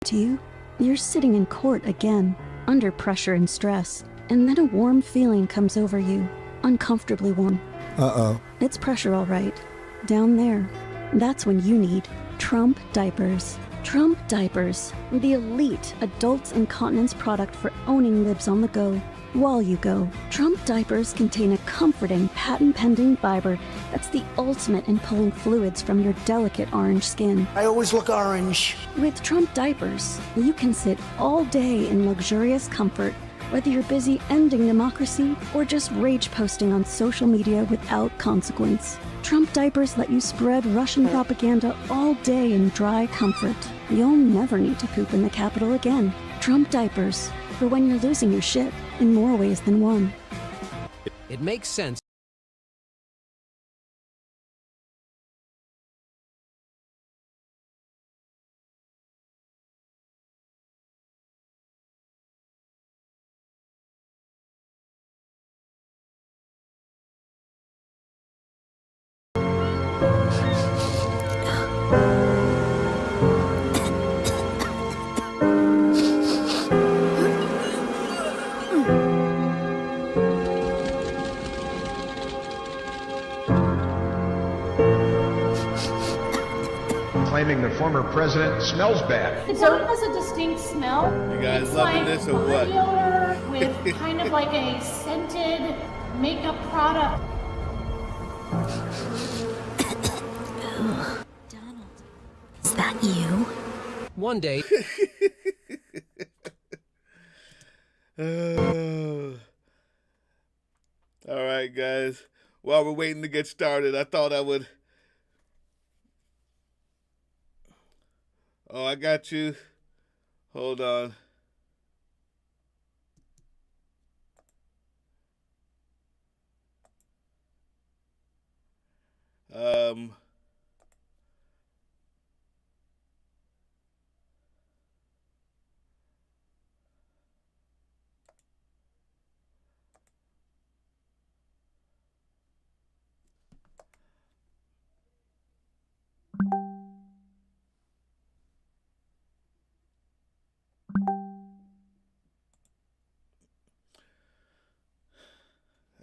To you, you're sitting in court again, under pressure and stress, and then a warm feeling comes over you, uncomfortably warm. Uh-oh. It's pressure, all right. Down there. That's when you need Trump diapers. Trump diapers, the elite adult incontinence product for owning libs on the go while you go. Trump diapers contain a comforting, patent-pending fiber that's the ultimate in pulling fluids from your delicate orange skin. I always look orange. With Trump diapers, you can sit all day in luxurious comfort, whether you're busy ending democracy or just rage posting on social media without consequence. Trump diapers let you spread Russian propaganda all day in dry comfort. You'll never need to poop in the Capitol again. Trump diapers, for when you're losing your shit in more ways than one. It makes sense. Claiming the former president smells bad. The tote has a distinct smell. You guys it's loving like this or what? body odor with kind of like a scented makeup product. Donald, is that you? One day, all right, guys. While we're waiting to get started, I thought I would... Oh, I got you. Hold on.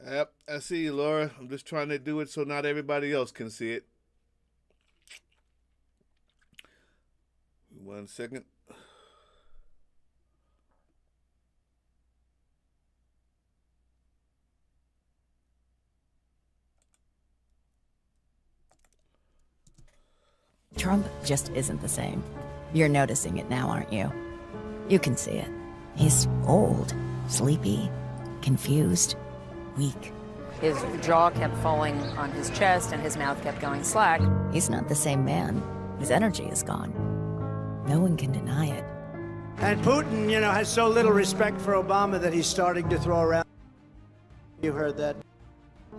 Yep, I see you, Laura. I'm just trying to do it so not everybody else can see it. 1 second. Trump just isn't the same. You're noticing it now, aren't you? You can see it. He's old, sleepy, confused, weak. His jaw kept falling on his chest and his mouth kept going slack. He's not the same man. His energy is gone. No one can deny it. And Putin, has so little respect for Obama that he's starting to throw around. You heard that?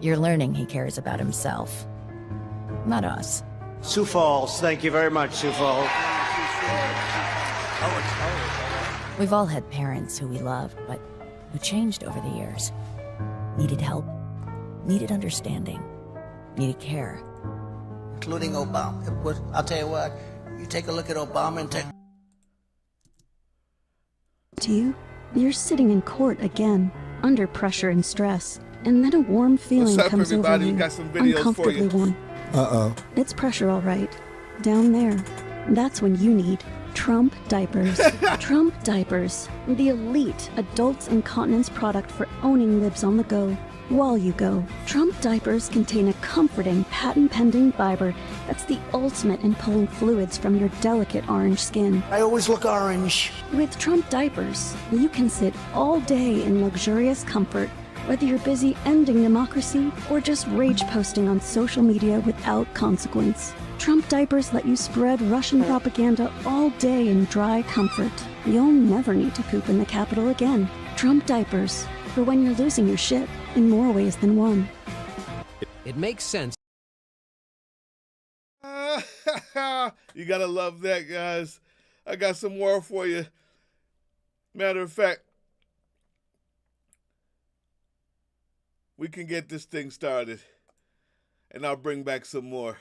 You're learning he cares about himself, not us. Sioux Falls, thank you very much, Sioux Falls. We've all had parents who we loved, but who changed over the years. Needed help, needed understanding, needed care. Including Obama. I'll tell you what, you take a look at Obama and take... To you, you're sitting in court again, under pressure and stress, and then a warm feeling What's up, comes over everybody? you, We got some videos for uncomfortably you. warm. Uh-oh. It's pressure, all right. Down there. That's when you need Trump diapers. Trump diapers, the elite adult incontinence product for owning libs on the go while you go. Trump diapers contain a comforting, patent-pending fiber that's the ultimate in pulling fluids from your delicate orange skin. I always look orange. With Trump diapers, you can sit all day in luxurious comfort, whether you're busy ending democracy or just rage posting on social media without consequence. Trump diapers let you spread Russian propaganda all day in dry comfort. You'll never need to poop in the Capitol again. Trump diapers, for when you're losing your shit in more ways than one. it makes sense. You gotta love that, guys. I got some more for you. Matter of fact, we can get this thing started, and I'll bring back some more.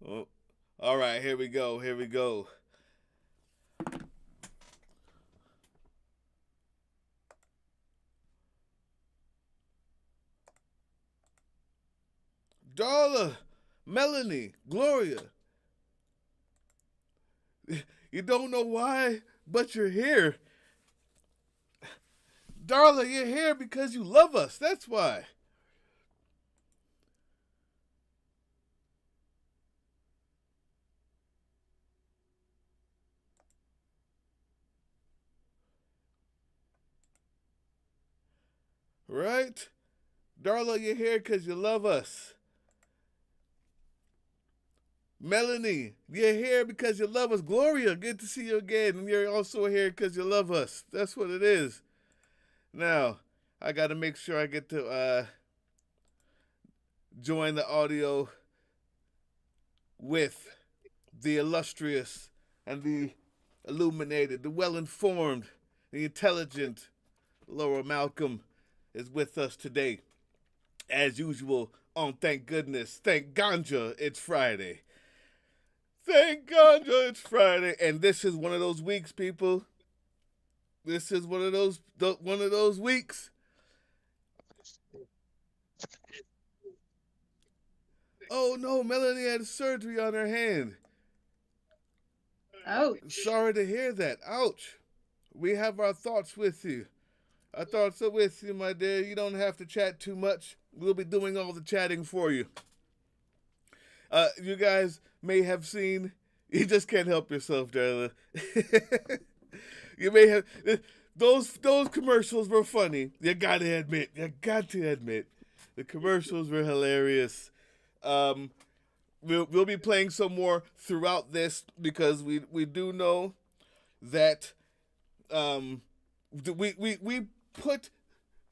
Oh, all right, here we go. Here we go. Darla, Melanie, Gloria. You don't know why, but you're here. Darla, you're here because you love us. That's why. Right? Darla, you're here because you love us. Melanie, you're here because you love us. Gloria, good to see you again. And you're also here because you love us. That's what it is. Now, I got to make sure I get to join the audio with the illustrious and the illuminated, the well-informed, the intelligent Laura Malcolm is with us today. As usual, on Thank Goodness, Thank Ganja, it's Friday. Thank Ganja, it's Friday. And this is one of those weeks, people. This is one of those weeks. Oh no, Melanie had surgery on her hand. Ouch. Sorry to hear that. Ouch. We have our thoughts with you. Our thoughts are with you, my dear. You don't have to chat too much. We'll be doing all the chatting for you. You guys may have seen, you just can't help yourself, Darla. You may have, those commercials were funny. You got to admit, the commercials were hilarious. We'll be playing some more throughout this because we do know that we put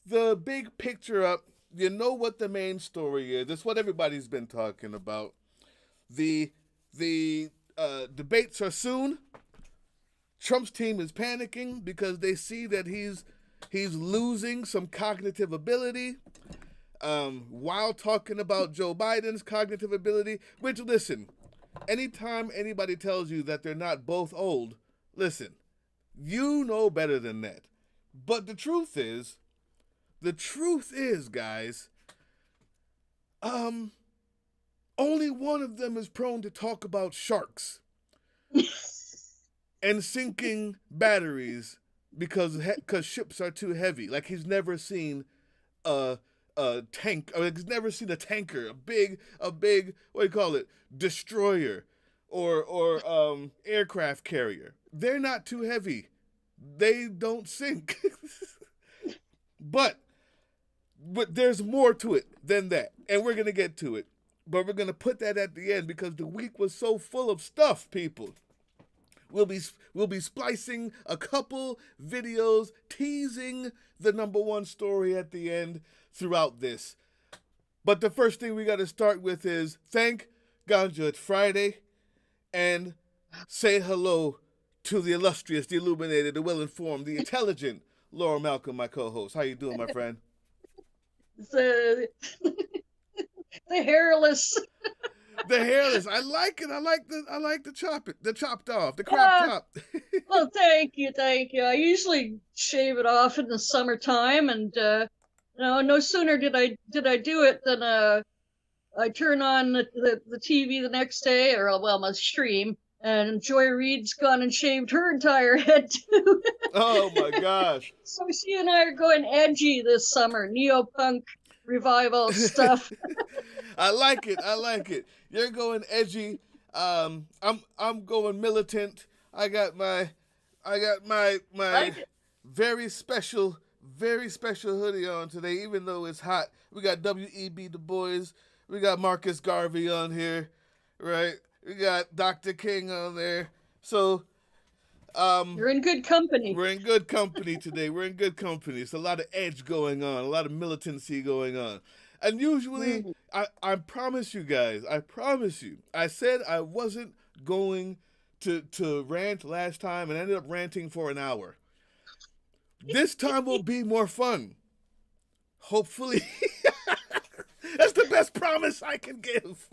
the big picture up. You know what the main story is. It's what everybody's been talking about. The debates are soon. Trump's team is panicking because they see that he's losing some cognitive ability while talking about Joe Biden's cognitive ability, which, listen, anytime anybody tells you that they're not both old, listen, you know better than that. But the truth is, guys, only one of them is prone to talk about sharks and sinking batteries because ships are too heavy. Like he's never seen a tank, or he's never seen a tanker, a big, what do you call it, destroyer or aircraft carrier. They're not too heavy. They don't sink. But there's more to it than that, and we're gonna get to it. But we're gonna put that at the end because the week was so full of stuff, people. We'll be splicing a couple videos teasing the number one story at the end throughout this. But the first thing we got to start with is thank Ganja, it's Friday, and say hello to the illustrious, the illuminated, the well-informed, the intelligent Laura Malcolm, my co-host. How you doing, my friend? The hairless. The hairless. I like it. I like the chopped off, the crop top. Well, thank you. I usually shave it off in the summertime, and no sooner did I do it than I turn on the TV the next day, or my stream, and Joy Reid's gone and shaved her entire head too. Oh my gosh! So she and I are going edgy this summer, neo-punk revival stuff. I like it. You're going edgy. I'm going militant. I got my very special hoodie on today, even though it's hot. We got W.E.B. Du Bois. We got Marcus Garvey on here, right? We got Dr. King on there. So you're in good company. We're in good company today. We're in good company. It's a lot of edge going on, a lot of militancy going on. And usually, I promise you guys, I said I wasn't going to rant last time and ended up ranting for an hour. This time will be more fun. Hopefully. That's the best promise I can give.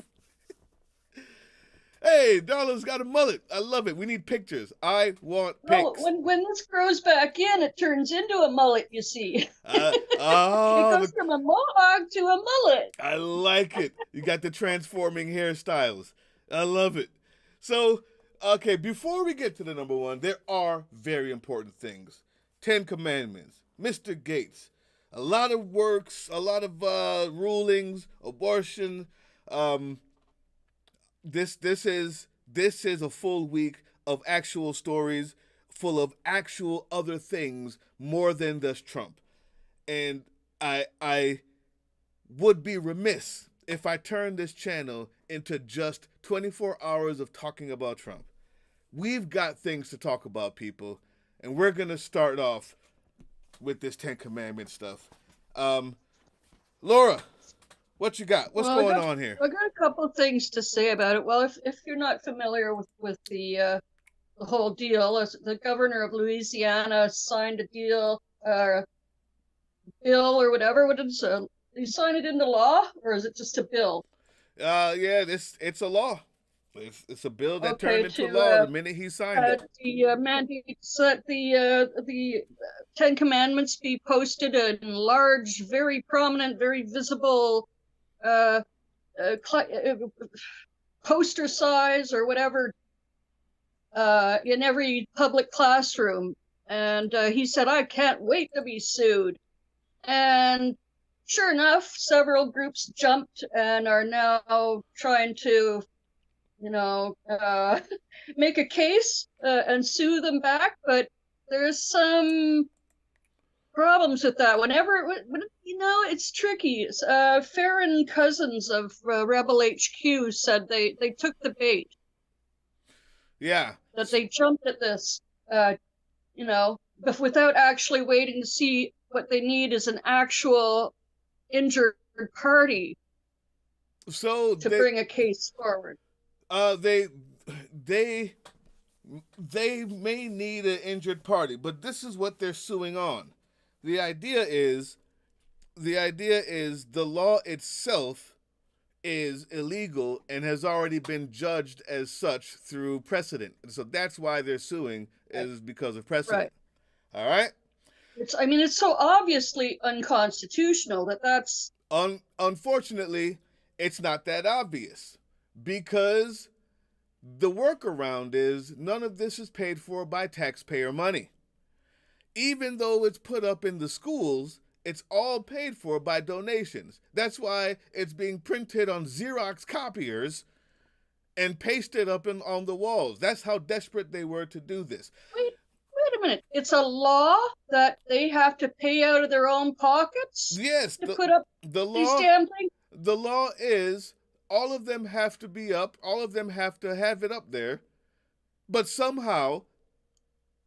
Hey, Darla's got a mullet. I love it. We need pictures. I want Well, pics. when this grows back in, it turns into a mullet, you see. It goes from a mohawk to a mullet. I like it. You got the transforming hairstyles. I love it. So, okay, before we get to the number one, there are very important things. 10 Commandments, Mr. Gates, a lot of works, a lot of rulings, abortion. This is a full week of actual stories, full of actual other things more than just Trump. And I would be remiss if I turned this channel into just 24 hours of talking about Trump. We've got things to talk about, people, and we're going to start off with this 10 Commandments stuff. Laura, what you got? What's going on here? I got a couple of things to say about it. Well, if you're not familiar with the whole deal, the governor of Louisiana signed a bill or whatever. What is it? You sign it into law, or is it just a bill? Yeah, it's a law. It's a bill that turned into law the minute he signed it. The mandates that the 10 Commandments be posted in large, very prominent, very visible poster size or whatever in every public classroom. And he said, I can't wait to be sued. And sure enough, several groups jumped and are now trying to, make a case and sue them back. But there's some problems with that. Whenever, it's tricky. Farron Cousins of Rebel HQ said they took the bait. Yeah. That they jumped at this, but without actually waiting to see what they need is an actual injured party to bring a case forward. They may need an injured party, but this is what they're suing on. The idea is the law itself is illegal and has already been judged as such through precedent. So that's why they're suing, is because of precedent. Right. All right? It's so obviously unconstitutional that's... Unfortunately, it's not that obvious, because the workaround is none of this is paid for by taxpayer money. Even though it's put up in the schools, it's all paid for by donations. That's why it's being printed on Xerox copiers and pasted up on the walls. That's how desperate they were to do this. Wait a minute. It's a law that they have to pay out of their own pockets? Yes. To put up these damn things? The law is all of them have to be up. All of them have to have it up there. But somehow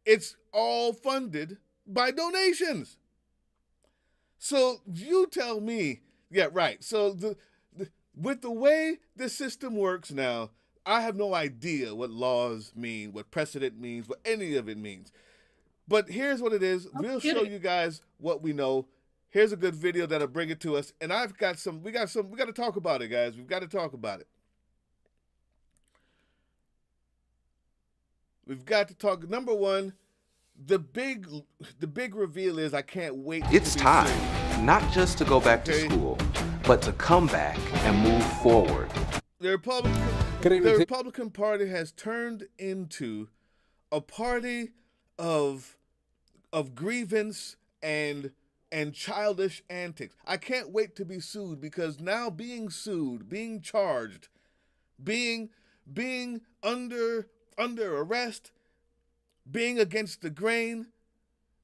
it's all funded by donations. So you tell me, yeah, right. So with the way the system works now, I have no idea what laws mean, what precedent means, what any of it means. But here's what it is. We'll show you guys what we know. Here's a good video that'll bring it to us. And we got to talk about it, guys. We've got to talk about it. We've got to talk. Number one, the big reveal is I can't wait. It's time, not just to go back to school, but to come back and move forward. The Republican Party has turned into a party of grievance and childish antics. I can't wait to be sued, because now being sued, being charged, being under arrest, being against the grain,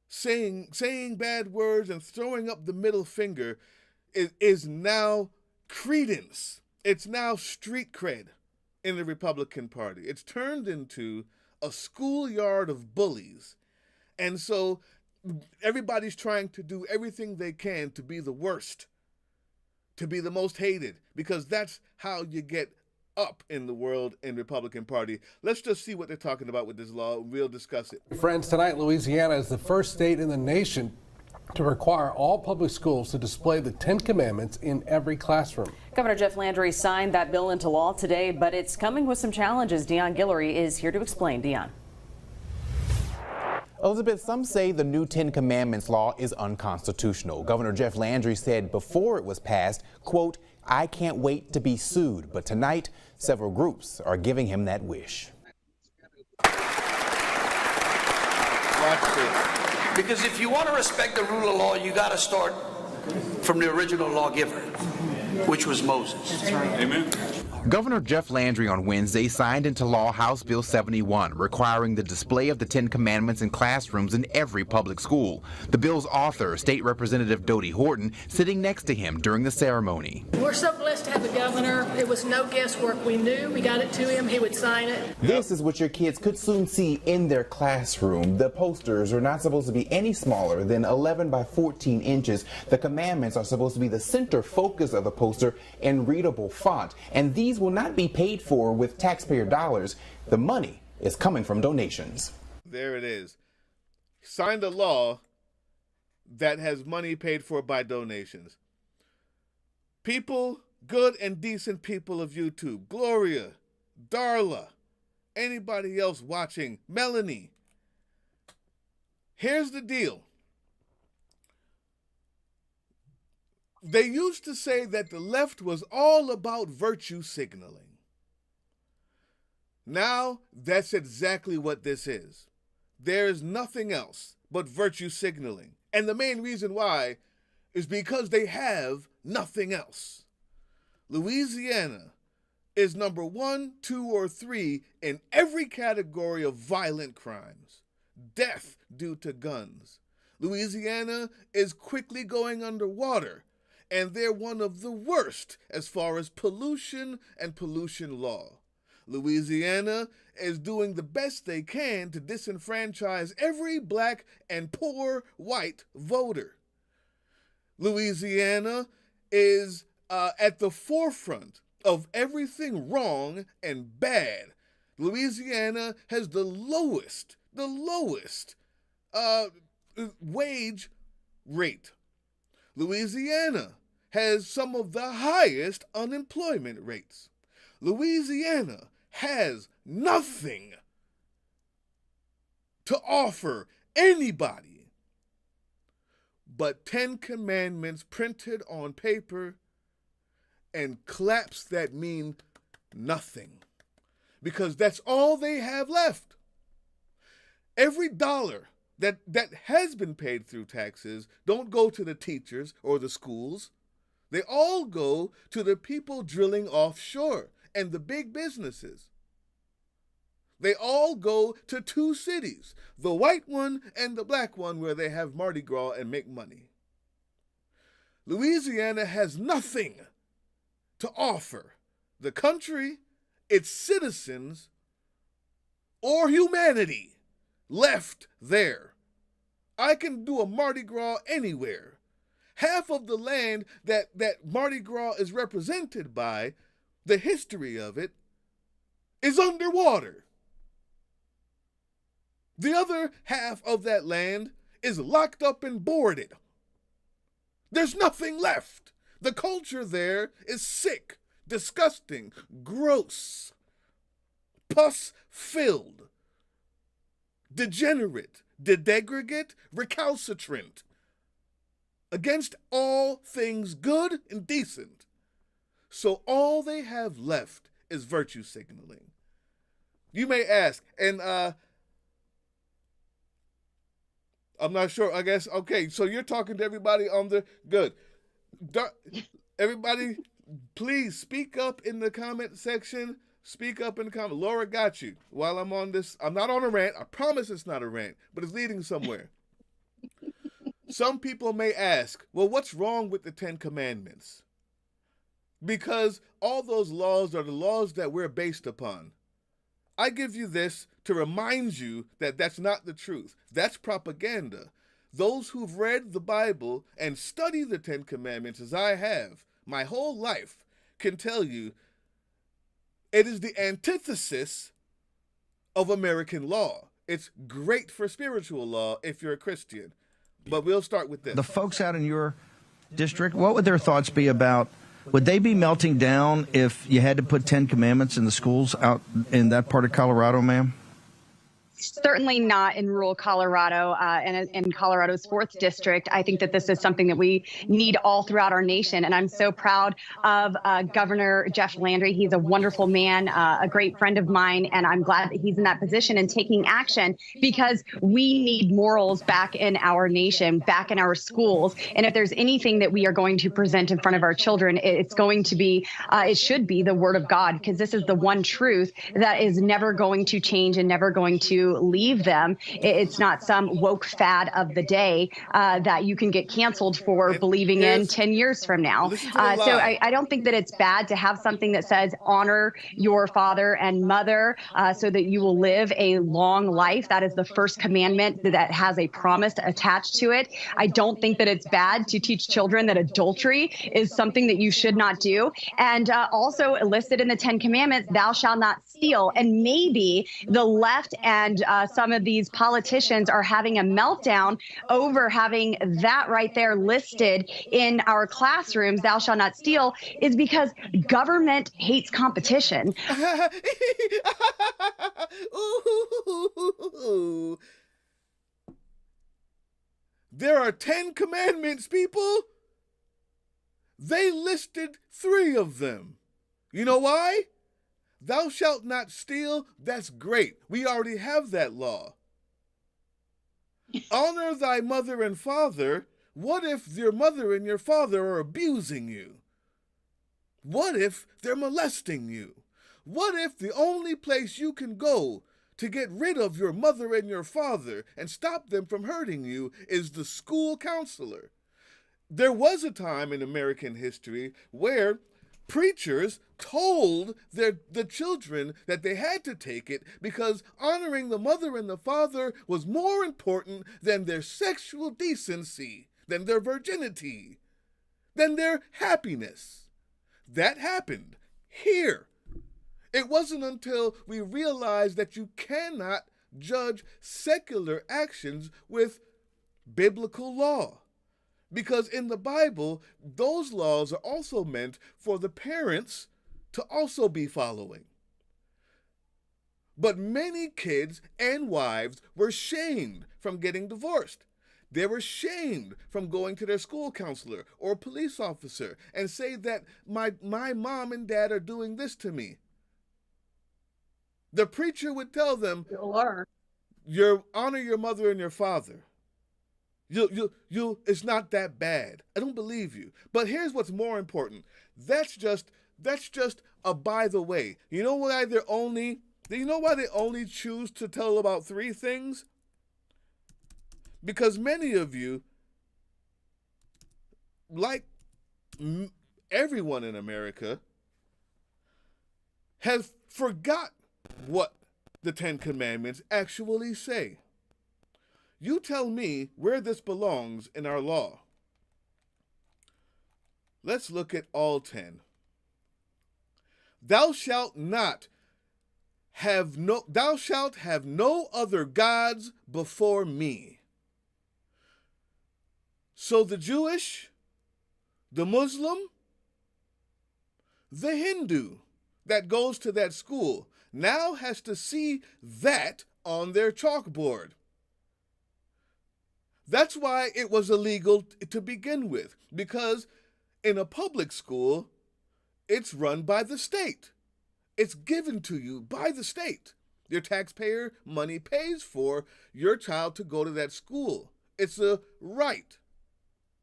saying bad words and throwing up the middle finger is now credence. It's now street cred in the Republican Party. It's turned into a schoolyard of bullies. And so everybody's trying to do everything they can to be the worst, to be the most hated, because that's how you get up in the world in Republican Party. Let's just see what they're talking about with this law. We'll discuss it. Friends, tonight Louisiana is the first state in the nation to require all public schools to display the 10 Commandments in every classroom. Governor Jeff Landry signed that bill into law today, but it's coming with some challenges. Dion Guillory is here to explain. Dion. Elizabeth, some say the new 10 Commandments law is unconstitutional. Governor Jeff Landry said before it was passed, quote, "I can't wait to be sued." But tonight, several groups are giving him that wish. Watch this. Because if you want to respect the rule of law, you got to start from the original lawgiver, which was Moses. That's right. Amen. Governor Jeff Landry on Wednesday signed into law House Bill 71, requiring the display of the 10 Commandments in classrooms in every public school. The bill's author, State Representative Dodie Horton, sitting next to him during the ceremony. We're so blessed to have a governor. It was no guesswork. We knew we got it to him. He would sign it. This is what your kids could soon see in their classroom. The posters are not supposed to be any smaller than 11 by 14 inches. The commandments are supposed to be the center focus of the poster in readable font. And these will not be paid for with taxpayer dollars. The money is coming from donations. There it is. Signed a law that has money paid for by donations. People, good and decent people of YouTube, Gloria, Darla, anybody else watching, Melanie. Here's the deal. They used to say that the left was all about virtue signaling. Now, that's exactly what this is. There is nothing else but virtue signaling. And the main reason why is because they have nothing else. Louisiana is number 1, 2, or 3 in every category of violent crimes. Death due to guns. Louisiana is quickly going underwater. And they're one of the worst as far as pollution and pollution law. Louisiana is doing the best they can to disenfranchise every black and poor white voter. Louisiana is at the forefront of everything wrong and bad. Louisiana has the lowest wage rate. Louisiana has some of the highest unemployment rates. Louisiana has nothing to offer anybody but 10 Commandments printed on paper and claps that mean nothing. Because that's all they have left. Every dollar that has been paid through taxes don't go to the teachers or the schools. They all go to the people drilling offshore and the big businesses. They all go to 2 cities, the white one and the black one, where they have Mardi Gras and make money. Louisiana has nothing to offer the country, its citizens, or humanity left there. I can do a Mardi Gras anywhere. Half of the land that Mardi Gras is represented by, the history of it, is underwater. The other half of that land is locked up and boarded. There's nothing left. The culture there is sick, disgusting, gross, pus-filled, degenerate, degraded, recalcitrant, against all things good and decent. So all they have left is virtue signaling. You may ask, and I'm not sure, I guess, okay, so you're talking to everybody on the, good. Everybody, please speak up in the comment section. Speak up in the comment. Laura got you. While I'm on this, I'm not on a rant. I promise it's not a rant, but it's leading somewhere. Some people may ask, well, what's wrong with the 10 Commandments? Because all those laws are the laws that we're based upon. I give you this to remind you that that's not the truth. That's propaganda. Those who've read the Bible and study the 10 Commandments, as I have my whole life, can tell you it is the antithesis of American law. It's great for spiritual law if you're a Christian, But we'll start with this. The folks out in your district, what would their thoughts be about, would they be melting down if you had to put 10 commandments in the schools out in that part of Colorado, ma'am? Certainly not in rural Colorado and in Colorado's 4th district. I think that this is something that we need all throughout our nation. And I'm so proud of Governor Jeff Landry. He's a wonderful man, a great friend of mine, and I'm glad that he's in that position and taking action because we need morals back in our nation, back in our schools. And if there's anything that we are going to present in front of our children, it's going to be, it should be the Word of God, because this is the one truth that is never going to change and never going to leave them. It's not some woke fad of the day that you can get canceled for believing in 10 years from now. So I don't think that it's bad to have something that says honor your father and mother so that you will live a long life. That is the first commandment that has a promise attached to it. I don't think that it's bad to teach children that adultery is something that you should not do. And also listed in the 10 Commandments, thou shalt not steal. And maybe the left and some of these politicians are having a meltdown over having that right there listed in our classrooms, thou shalt not steal, is because government hates competition. Ooh. There are 10 commandments, people. They listed 3 of them. You know why? Thou shalt not steal, that's great. We already have that law. Honor thy mother and father. What if your mother and your father are abusing you? What if they're molesting you? What if the only place you can go to get rid of your mother and your father and stop them from hurting you is the school counselor? There was a time in American history where preachers told the children that they had to take it because honoring the mother and the father was more important than their sexual decency, than their virginity, than their happiness. That happened here. It wasn't until we realized that you cannot judge secular actions with biblical law. Because in the Bible, those laws are also meant for the parents to also be following. But many kids and wives were shamed from getting divorced. They were shamed from going to their school counselor or police officer and say that my mom and dad are doing this to me. The preacher would tell them, honor your mother and your father. It's not that bad. I don't believe you. But here's what's more important. That's just a by the way. You know why they only choose to tell about 3 things? Because many of you, like everyone in America, have forgot what the 10 Commandments actually say. You tell me where this belongs in our law. Let's look at all 10. Thou shalt have no other gods before me. So the Jewish, the Muslim, the Hindu that goes to that school now has to see that on their chalkboard. That's why it was illegal to begin with, because in a public school, it's run by the state. It's given to you by the state. Your taxpayer money pays for your child to go to that school. It's a right,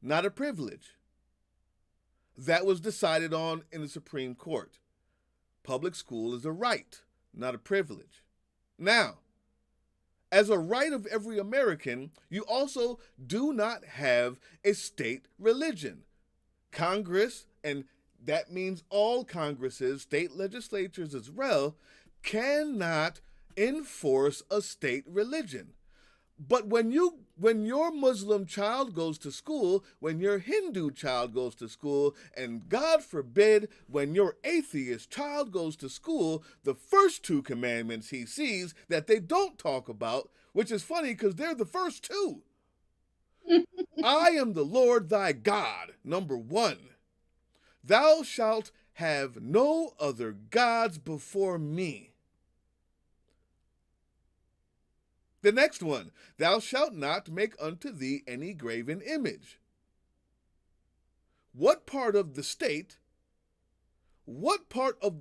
not a privilege. That was decided on in the Supreme Court. Public school is a right, not a privilege. Now, as a right of every American, you also do not have a state religion. Congress, and that means all Congresses, state legislatures as well, cannot enforce a state religion. But when your Muslim child goes to school, when your Hindu child goes to school, and God forbid, when your atheist child goes to school, the first 2 commandments he sees that they don't talk about, which is funny because they're the first 2. I am the Lord thy God. Number 1. Thou shalt have no other gods before me. The next one, thou shalt not make unto thee any graven image. What part of the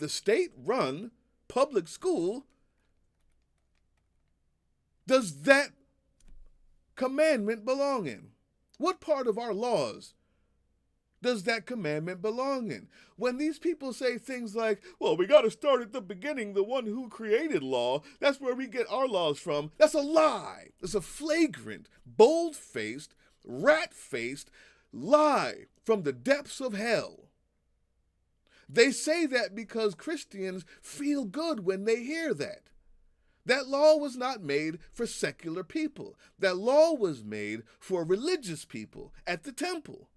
state-run public school does that commandment belong in? What part of our laws does that commandment belong in? When these people say things like, well, we got to start at the beginning, the one who created law, that's where we get our laws from, that's a lie. It's a flagrant, bold-faced, rat-faced lie from the depths of hell. They say that because Christians feel good when they hear that. That law was not made for secular people. That law was made for religious people at the temple.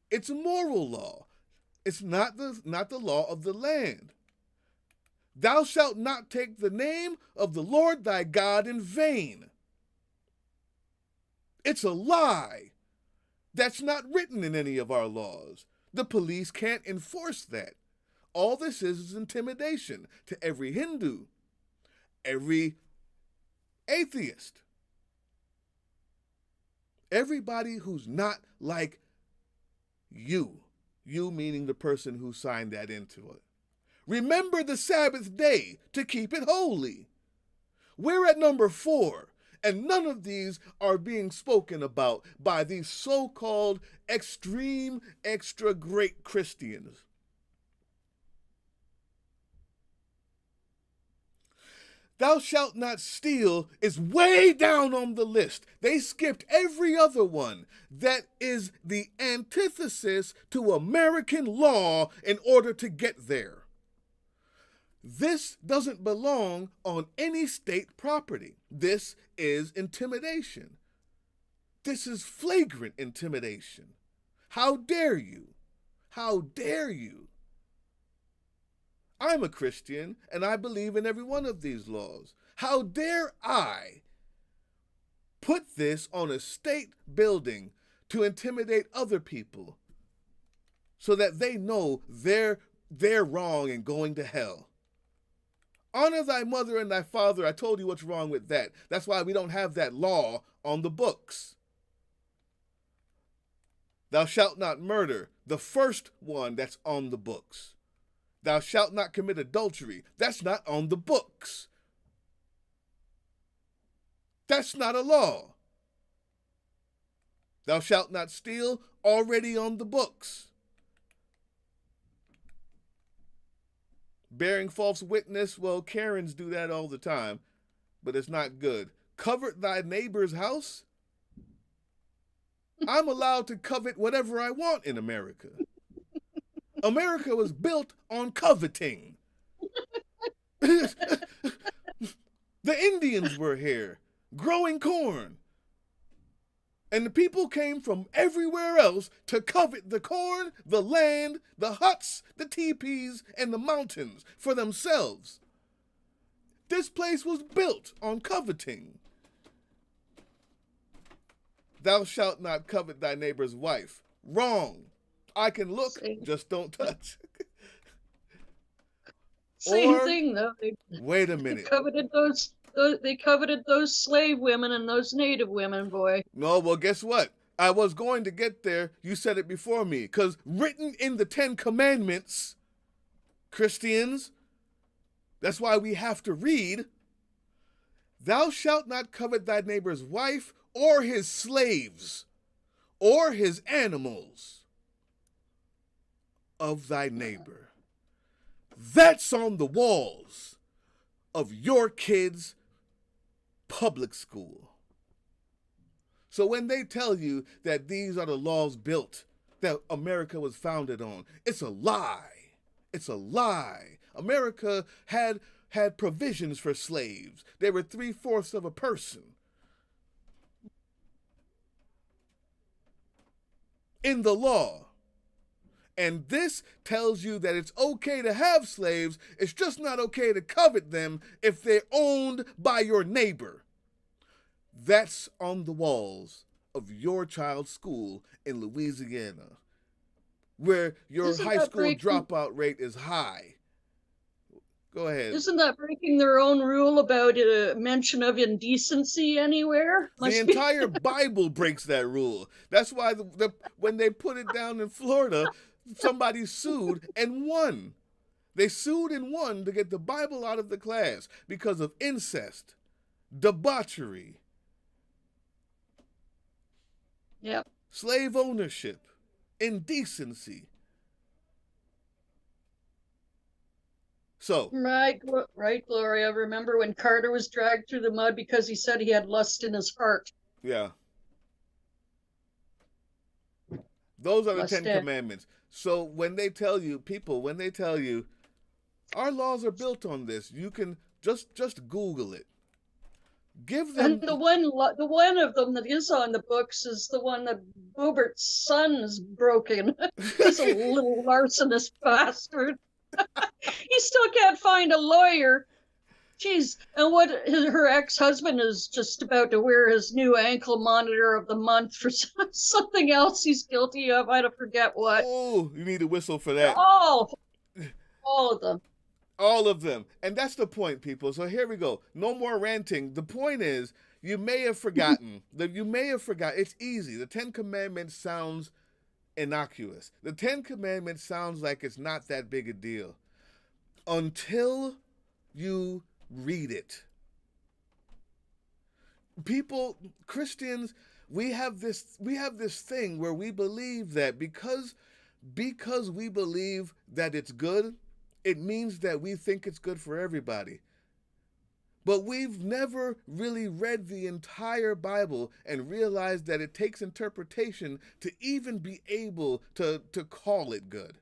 It's a moral law. It's not the law of the land. Thou shalt not take the name of the Lord thy God in vain. It's a lie. That's not written in any of our laws. The police can't enforce that. All this is intimidation to every Hindu, every atheist, everybody who's not like you. You meaning the person who signed that into it. Remember the Sabbath day to keep it holy. We're at number 4, and none of these are being spoken about by these so-called extreme, extra great Christians. Thou shalt not steal is way down on the list. They skipped every other one that is the antithesis to American law in order to get there. This doesn't belong on any state property. This is intimidation. This is flagrant intimidation. How dare you? How dare you? I'm a Christian, and I believe in every one of these laws. How dare I put this on a state building to intimidate other people so that they know they're wrong and going to hell? Honor thy mother and thy father. I told you what's wrong with that. That's why we don't have that law on the books. Thou shalt not murder, the first one that's on the books. Thou shalt not commit adultery. That's not on the books. That's not a law. Thou shalt not steal, already on the books. Bearing false witness, well, Karens do that all the time, but it's not good. Covet thy neighbor's house? I'm allowed to covet whatever I want in America. America was built on coveting. The Indians were here, growing corn. And the people came from everywhere else to covet the corn, the land, the huts, the teepees, and the mountains for themselves. This place was built on coveting. Thou shalt not covet thy neighbor's wife. Wrong. I can look, just don't touch. Same thing, though. Wait a minute. They coveted those slave women and those native women, boy. No, well, guess what? I was going to get there. You said it before me. Because written in the 10 Commandments, Christians, that's why we have to read, thou shalt not covet thy neighbor's wife or his slaves or his animals of thy neighbor. That's on the walls of your kids' public school. So when they tell you that these are the laws built, that America was founded on, it's a lie. It's a lie. America had provisions for slaves. They were 3/4 of a person. In the law. And this tells you that it's okay to have slaves. It's just not okay to covet them if they're owned by your neighbor. That's on the walls of your child's school in Louisiana, where your Isn't high that school breaking- dropout rate is high. Go ahead. Isn't that breaking their own rule about a mention of indecency anywhere? The entire Bible breaks that rule. That's why when they put it down in Florida, somebody sued and won. They sued and won to get the Bible out of the class because of incest, debauchery, slave ownership, indecency. So right, Gloria. Remember when Carter was dragged through the mud because he said he had lust in his heart? Yeah. Those are the Lust 10 in. Commandments. So when they tell you, our laws are built on this, you can just Google it. Give them. And the one of them that is on the books is the one that Boobert's son is broken. He's a little larcenous bastard. He still can't find a lawyer. Jeez, and what her ex-husband is just about to wear his new ankle monitor of the month for something else he's guilty of. I don't forget what. Oh, you need a whistle for that. All of them. All of them. And that's the point, people. So here we go. No more ranting. The point is, you may have forgotten. It's easy. The 10 Commandments sounds innocuous. The 10 Commandments sounds like it's not that big a deal until you read it. People, Christians, we have this thing where we believe that because we believe that it's good, it means that we think it's good for everybody. But we've never really read the entire Bible and realized that it takes interpretation to even be able to call it good.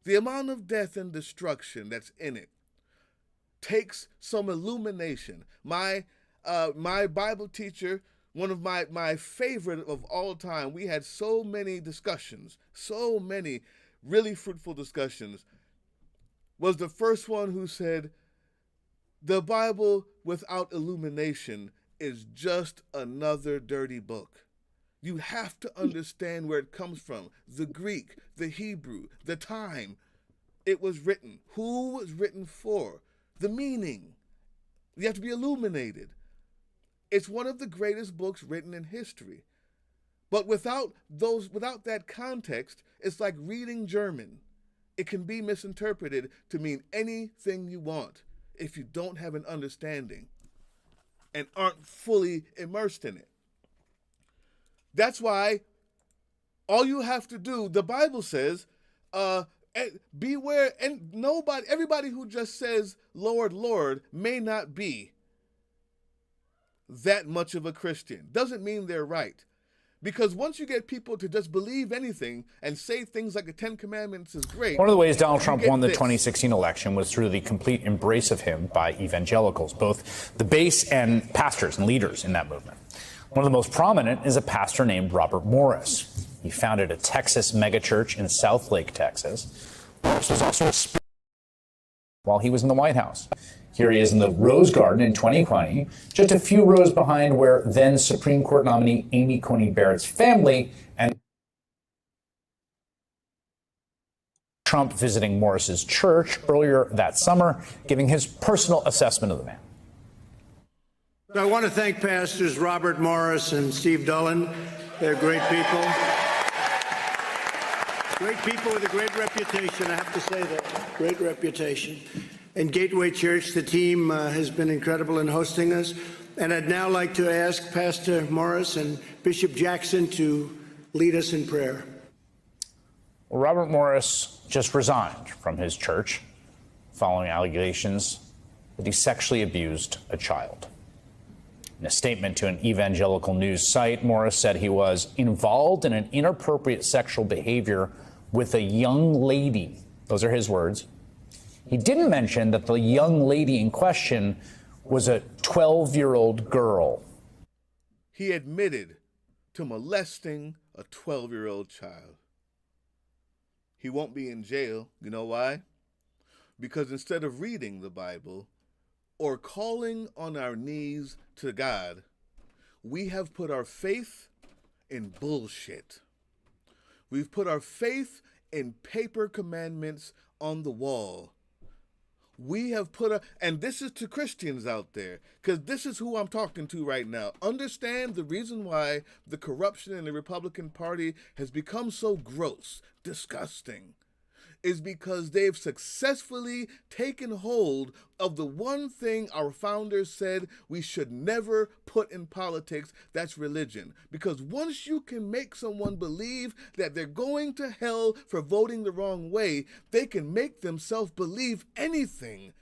The amount of death and destruction that's in it takes some illumination. My Bible teacher, one of my favorite of all time, we had so many discussions, so many really fruitful discussions, was the first one who said, the Bible without illumination is just another dirty book. You have to understand where it comes from, the Greek, the Hebrew, the time it was written, who was written for, the meaning. You have to be illuminated. It's one of the greatest books written in history. But without that context, it's like reading German. It can be misinterpreted to mean anything you want if you don't have an understanding and aren't fully immersed in it. That's why all you have to do, the Bible says, beware, and everybody who just says, Lord, Lord, may not be that much of a Christian. Doesn't mean they're right. Because once you get people to just believe anything and say things like the 10 Commandments is great. One of the ways Donald Trump won the 2016 election was through the complete embrace of him by evangelicals, both the base and pastors and leaders in that movement. One of the most prominent is a pastor named Robert Morris. He founded a Texas megachurch in Southlake, Texas. Morris was also a speaker while he was in the White House. Here he is in the Rose Garden in 2020, just a few rows behind where then Supreme Court nominee Amy Coney Barrett's family and Trump visiting Morris's church earlier that summer, giving his personal assessment of the man. I want to thank Pastors Robert Morris and Steve Dullen. They're great people. Great people with a great reputation, I have to say that. Great reputation. And Gateway Church, the team has been incredible in hosting us. And I'd now like to ask Pastor Morris and Bishop Jackson to lead us in prayer. Well, Robert Morris just resigned from his church following allegations that he sexually abused a child. In a statement to an evangelical news site, Morris said he was involved in an inappropriate sexual behavior with a young lady. Those are his words. He didn't mention that the young lady in question was a 12-year-old girl. He admitted to molesting a 12-year-old child. He won't be in jail. You know why? Because instead of reading the Bible or calling on our knees to God, We have put our faith in bullshit. We've put our faith in paper commandments on the wall. We have and this is to Christians out there, because this is who I'm talking to right now. Understand the reason why the corruption in the Republican Party has become so gross, disgusting, is because they've successfully taken hold of the one thing our founders said we should never put in politics, that's religion. Because once you can make someone believe that they're going to hell for voting the wrong way, they can make themselves believe anything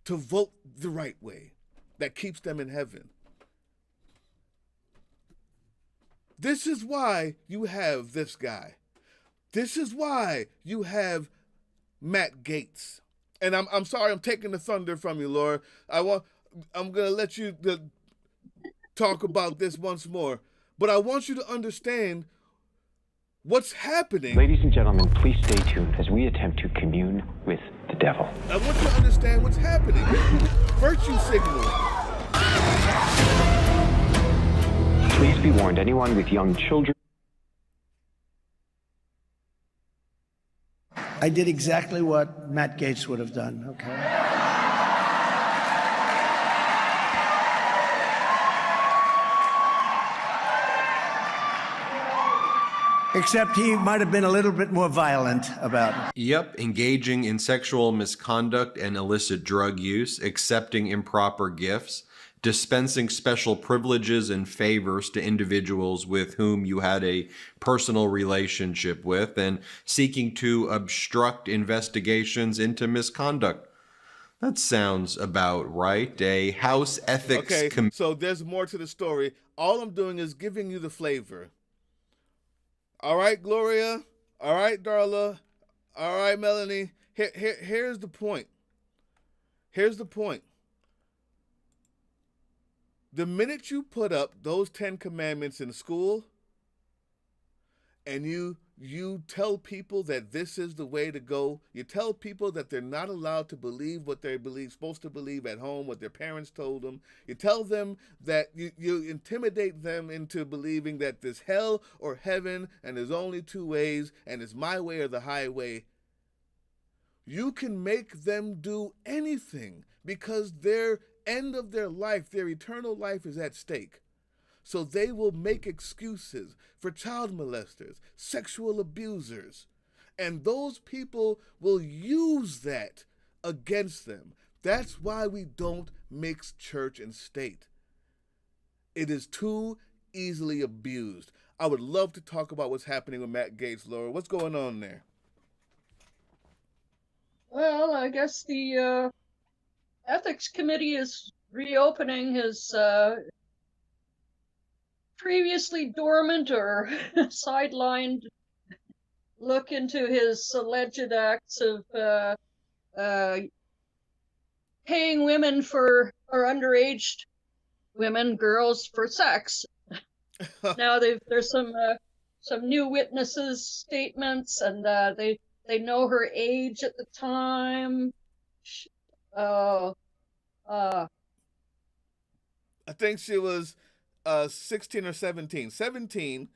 to vote the right way that keeps them in heaven. This is why you have this guy. This is why you have Matt Gaetz. And I'm sorry I'm taking the thunder from you, Laura. I'm gonna let you talk about this once more. But I want you to understand what's happening. Ladies and gentlemen, please stay tuned as we attempt to commune with the devil. I want you to understand what's happening. Virtue signaling. Please be warned, anyone with young children. I did exactly what Matt Gaetz would have done, okay? Except he might have been a little bit more violent about it. Yep, engaging in sexual misconduct and illicit drug use, accepting improper gifts, dispensing special privileges and favors to individuals with whom you had a personal relationship with, and seeking to obstruct investigations into misconduct. That sounds about right. A House Ethics Okay, so there's more to the story. All I'm doing is giving you the flavor. All right, Gloria. All right, Darla. All right, Melanie. Here's the point. Here's the point. The minute you put up those 10 commandments in school and you tell people that this is the way to go, you tell people that they're not allowed to believe what they're supposed to believe at home, what their parents told them, you tell them that you intimidate them into believing that there's hell or heaven and there's only two ways and it's my way or the highway, you can make them do anything because their end of their life, their eternal life is at stake. So they will make excuses for child molesters, sexual abusers, and those people will use that against them. That's why we don't mix church and state. It is too easily abused. I would love to talk about what's happening with Matt Gaetz, Laura. What's going on there? Well, I guess the Ethics Committee is reopening his previously dormant or sidelined look into his alleged acts of paying women or underage women, girls, for sex. Now there's some new witnesses' statements, and they know her age at the time. I think she was 16 or 17. 17.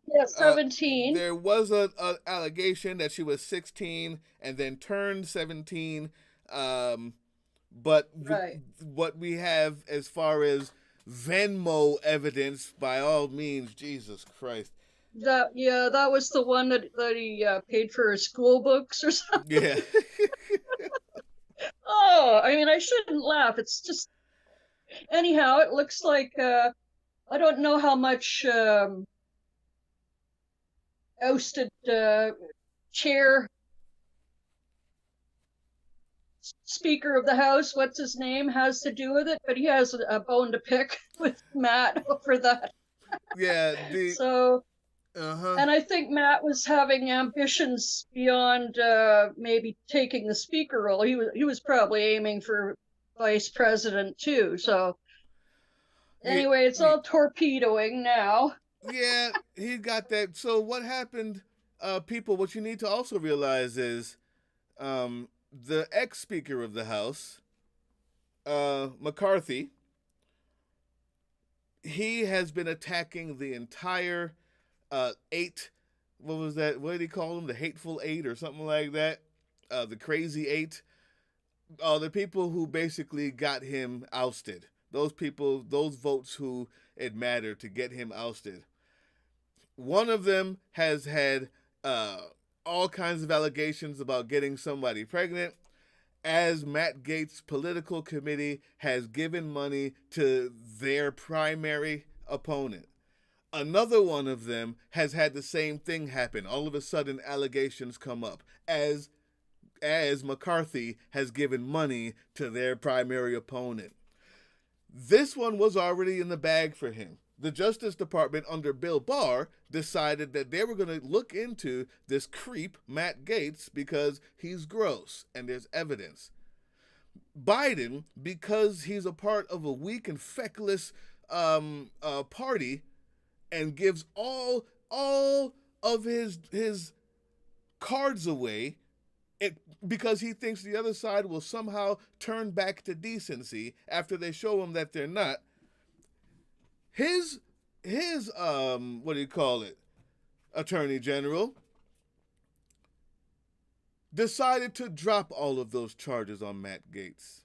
Yeah, 17. There was an allegation that she was 16 and then turned 17. But right. What we have as far as Venmo evidence, by all means, Jesus Christ. That was the one that he paid for her school books or something. Yeah. Oh, I mean, I shouldn't laugh. It's just, anyhow, it looks like, I don't know how much ousted chair Speaker of the House, what's his name, has to do with it, but he has a bone to pick with Matt over that. Yeah. So, and I think Matt was having ambitions beyond maybe taking the speaker role. He was probably aiming for vice president too. So anyway, it's all torpedoing now. Yeah, he got that. So what happened, people, what you need to also realize is the ex-Speaker of the House, McCarthy, he has been attacking the entire eight. What was that? What did he call them? The hateful eight or something like that? The crazy eight. The people who basically got him ousted. Those people, those votes who it mattered to get him ousted. One of them has had all kinds of allegations about getting somebody pregnant, as Matt Gaetz' political committee has given money to their primary opponent. Another one of them has had the same thing happen. All of a sudden, allegations come up as McCarthy has given money to their primary opponent. This one was already in the bag for him. The Justice Department under Bill Barr decided that they were going to look into this creep, Matt Gaetz, because he's gross and there's evidence. Biden, because he's a part of a weak and feckless party, and gives all of his cards away, because he thinks the other side will somehow turn back to decency after they show him that they're not. His what do you call it? Attorney General decided to drop all of those charges on Matt Gaetz.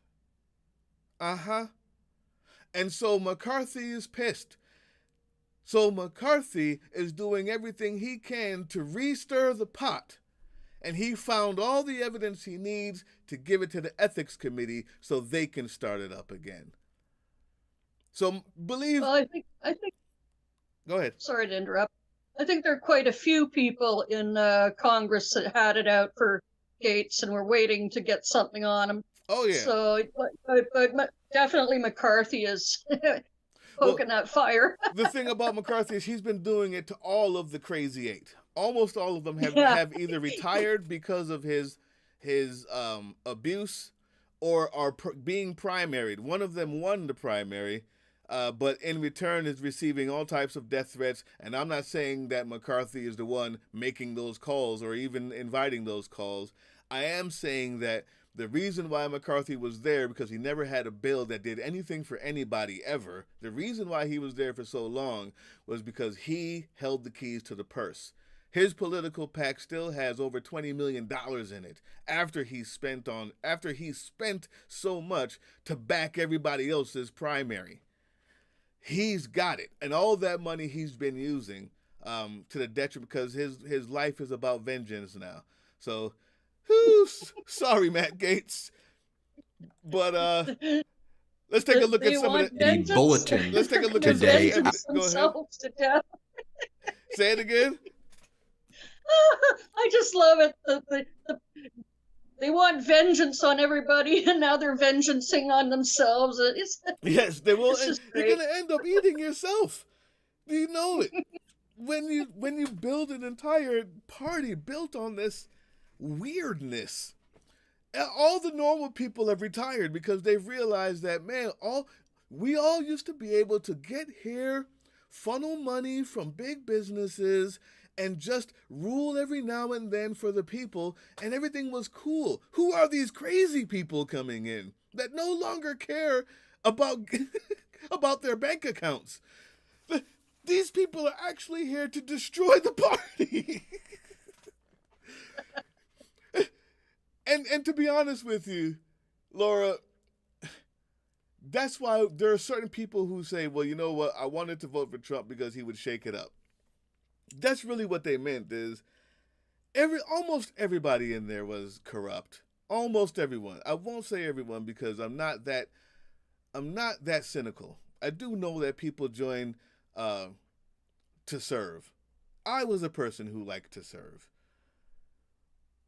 And so McCarthy is pissed. So McCarthy is doing everything he can to re-stir the pot. And he found all the evidence he needs to give it to the ethics committee so they can start it up again. So believe. Well, I think. Go ahead. Sorry to interrupt. I think there are quite a few people in Congress that had it out for Gaetz and were waiting to get something on him. Oh yeah. So, but definitely McCarthy is poking that fire. The thing about McCarthy is he's been doing it to all of the crazy eight. Almost all of them have either retired because of his abuse, or are being primaried. One of them won the primary, but in return is receiving all types of death threats. And I'm not saying that McCarthy is the one making those calls or even inviting those calls. I am saying that the reason why McCarthy was there, because he never had a bill that did anything for anybody ever. The reason why he was there for so long was because he held the keys to the purse. His political PAC still has over $20 million in it after he spent so much to back everybody else's primary. He's got it. And all that money he's been using to the detriment, because his life is about vengeance now. So, sorry, Matt Gaetz. But let's take a look at some of the bulletin. Let's take a look today. At some of the, go ahead. Say it again. I just love it. They want vengeance on everybody, and now they're vengeancing on themselves. Yes, they will. You're going to end up eating yourself. Do you know it? When you build an entire party built on this weirdness, all the normal people have retired because they've realized that, man, we all used to be able to get here, funnel money from big businesses, and just rule every now and then for the people, and everything was cool. Who are these crazy people coming in that no longer care about about their bank accounts? These people are actually here to destroy the party. And to be honest with you, Laura, that's why there are certain people who say, well, you know what, I wanted to vote for Trump because he would shake it up. That's really what they meant, is almost everybody in there was corrupt. Almost everyone. I won't say everyone because I'm not that cynical. I do know that people join to serve. I was a person who liked to serve.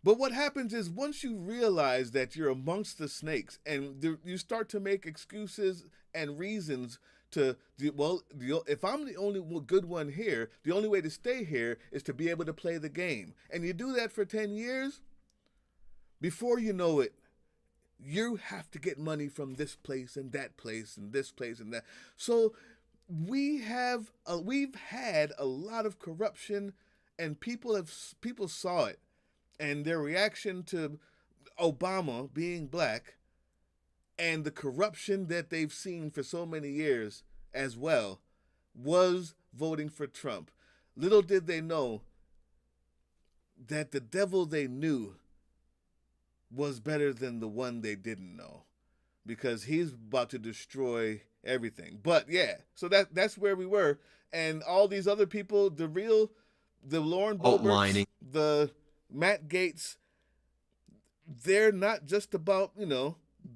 But what happens is once you realize that you're amongst the snakes and you start to make excuses and reasons to, well, if I'm the only good one here, the only way to stay here is to be able to play the game. And you do that for 10 years, before you know it, you have to get money from this place and that place and this place and that. So we've had a lot of corruption, and people saw it. And their reaction to Obama being black and the corruption that they've seen for so many years as well, was voting for Trump. Little did they know that the devil they knew was better than the one they didn't know, because he's about to destroy everything. But yeah, so that's where we were. And all these other people, the Lauren Boeberts, the Matt Gaetz, they're not just about,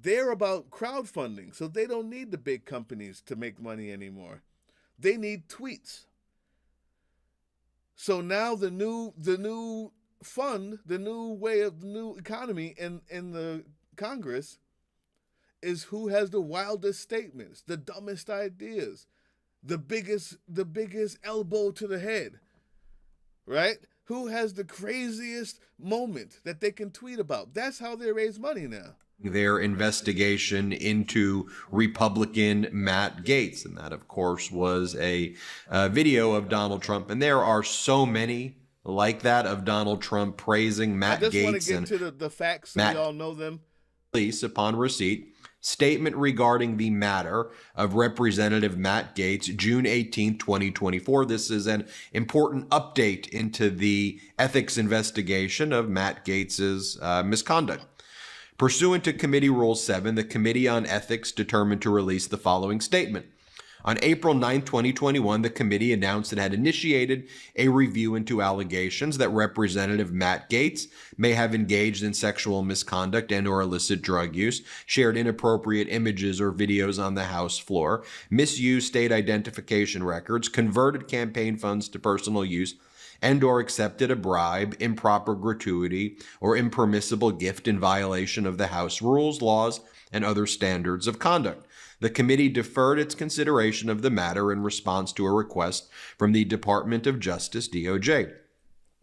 they're about crowdfunding. So they don't need the big companies to make money anymore. They need tweets. So now the new fund, the new way of the new economy in the Congress is who has the wildest statements, the dumbest ideas, the biggest elbow to the head, right? Who has the craziest moment that they can tweet about. That's how they raise money now. Their investigation into Republican Matt Gaetz. And that, of course, was a video of Donald Trump. And there are so many like that of Donald Trump praising Matt Gaetz. I just want to get to the facts so we all know them. Police, upon receipt, statement regarding the matter of Representative Matt Gaetz, June 18, 2024. This is an important update into the ethics investigation of Matt Gaetz's misconduct. Pursuant to Committee Rule 7, the Committee on Ethics determined to release the following statement. On April 9, 2021, the committee announced it had initiated a review into allegations that Representative Matt Gaetz may have engaged in sexual misconduct and or illicit drug use, shared inappropriate images or videos on the House floor, misused state identification records, converted campaign funds to personal use, and or accepted a bribe, improper gratuity, or impermissible gift in violation of the House rules, laws, and other standards of conduct. The committee deferred its consideration of the matter in response to a request from the Department of Justice, DOJ.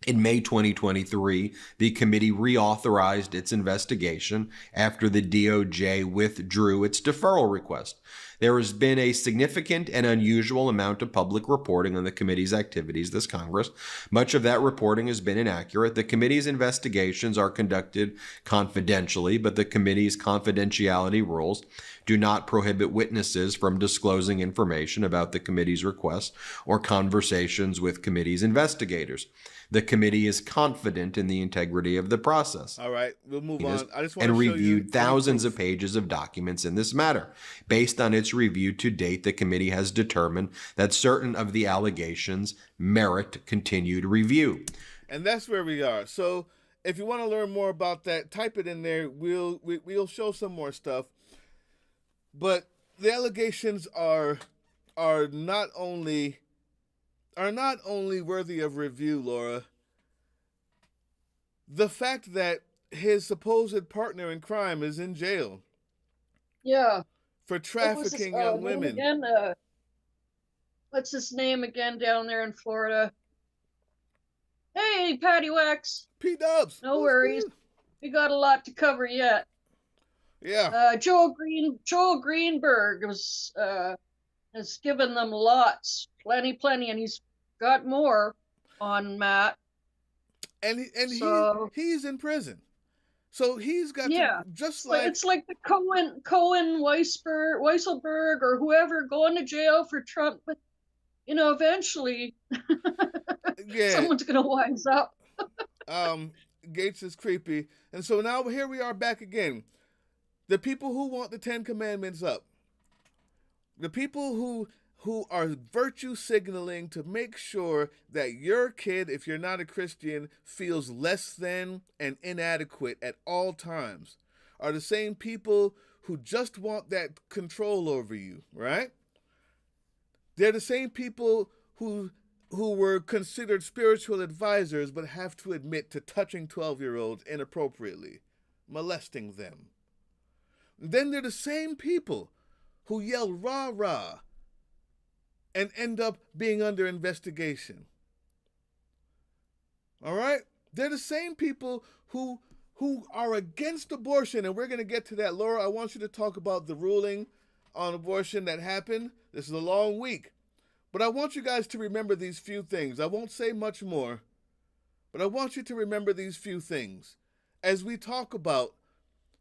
In May 2023, the committee reauthorized its investigation after the DOJ withdrew its deferral request. There has been a significant and unusual amount of public reporting on the committee's activities this Congress. Much of that reporting has been inaccurate. The committee's investigations are conducted confidentially, but the committee's confidentiality rules do not prohibit witnesses from disclosing information about the committee's requests or conversations with committee's investigators. The committee is confident in the integrity of the process. All right, we'll move on. I just want and to show reviewed you thousands of pages of documents in this matter. Based on its review to date, the committee has determined that certain of the allegations merit continued review. And that's where we are. So if you want to learn more about that, type it in there. We'll show some more stuff. But the allegations are not only worthy of review, Laura. The fact that his supposed partner in crime is in jail. Yeah. For trafficking young women. Again, what's his name again down there in Florida? Hey, Patty Wax. P-Dubs. No worries. Good. We got a lot to cover yet. Yeah. Joel Greenberg has given them lots, plenty, and he's got more on Matt. And he's in prison. So he's got it's like the Cohen Weisselberg or whoever going to jail for Trump, but eventually someone's gonna wise up. Gaetz is creepy. And so now here we are back again. The people who want the 10 Commandments up. The people who are virtue signaling to make sure that your kid, if you're not a Christian, feels less than and inadequate at all times, are the same people who just want that control over you, right? They're the same people who were considered spiritual advisors but have to admit to touching 12-year-olds inappropriately, molesting them. Then they're the same people who yell rah rah and end up being under investigation. All right? They're the same people who are against abortion, and we're going to get to that. Laura, I want you to talk about the ruling on abortion that happened. This is a long week. But I want you guys to remember these few things. I won't say much more, but I want you to remember these few things as we talk about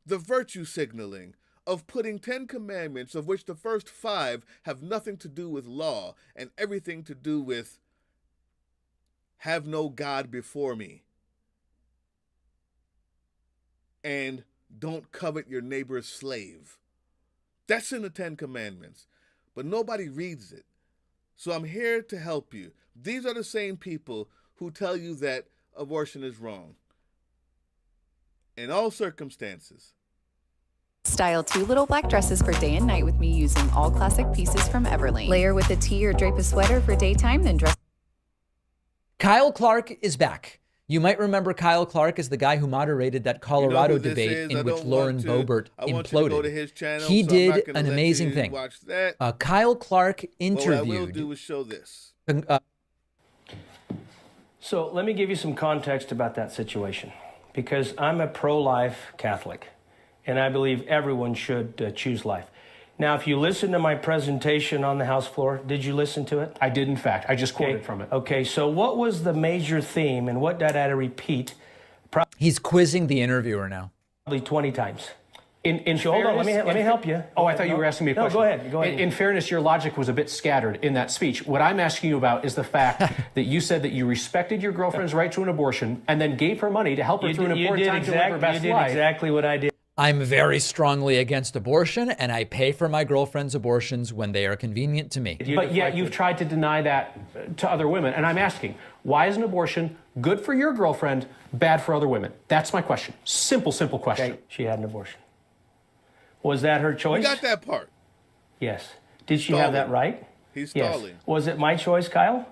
the virtue signaling of putting 10 commandments, of which the first 5 have nothing to do with law and everything to do with have no God before me, and don't covet your neighbor's slave. That's in the 10 commandments, but nobody reads it. So I'm here to help you. These are the same people who tell you that abortion is wrong in all circumstances. Style 2 little black dresses for day and night with me using all classic pieces from Everlane. Layer with a tee or drape a sweater for daytime, then dress. Kyle Clark is back. You might remember Kyle Clark as the guy who moderated that Colorado debate in which Lauren Boebert imploded. He did an amazing thing. Kyle Clark interviewed. What I will do is show this. So let me give you some context about that situation, because I'm a pro-life Catholic, and I believe everyone should choose life. Now, if you listen to my presentation on the House floor, did you listen to it? I did, in fact. I just quoted from it. Okay, so what was the major theme, and what did I repeat? He's quizzing the interviewer now. Probably 20 times. In so hold on, let me help you. Oh, I thought you were asking me a question. No, go ahead. In fairness, your logic was a bit scattered in that speech. What I'm asking you about is the fact that you said that you respected your girlfriend's right to an abortion and then gave her money to help her through an important time to live her best life. You did exactly what I did. I'm very strongly against abortion, and I pay for my girlfriend's abortions when they are convenient to me. But yet you've tried to deny that to other women. And I'm asking, why is an abortion good for your girlfriend, bad for other women? That's my question. Simple question. Okay. She had an abortion. Was that her choice? You got that part. Yes. Did she have that right? He's stalling. Yes. Was it my choice, Kyle?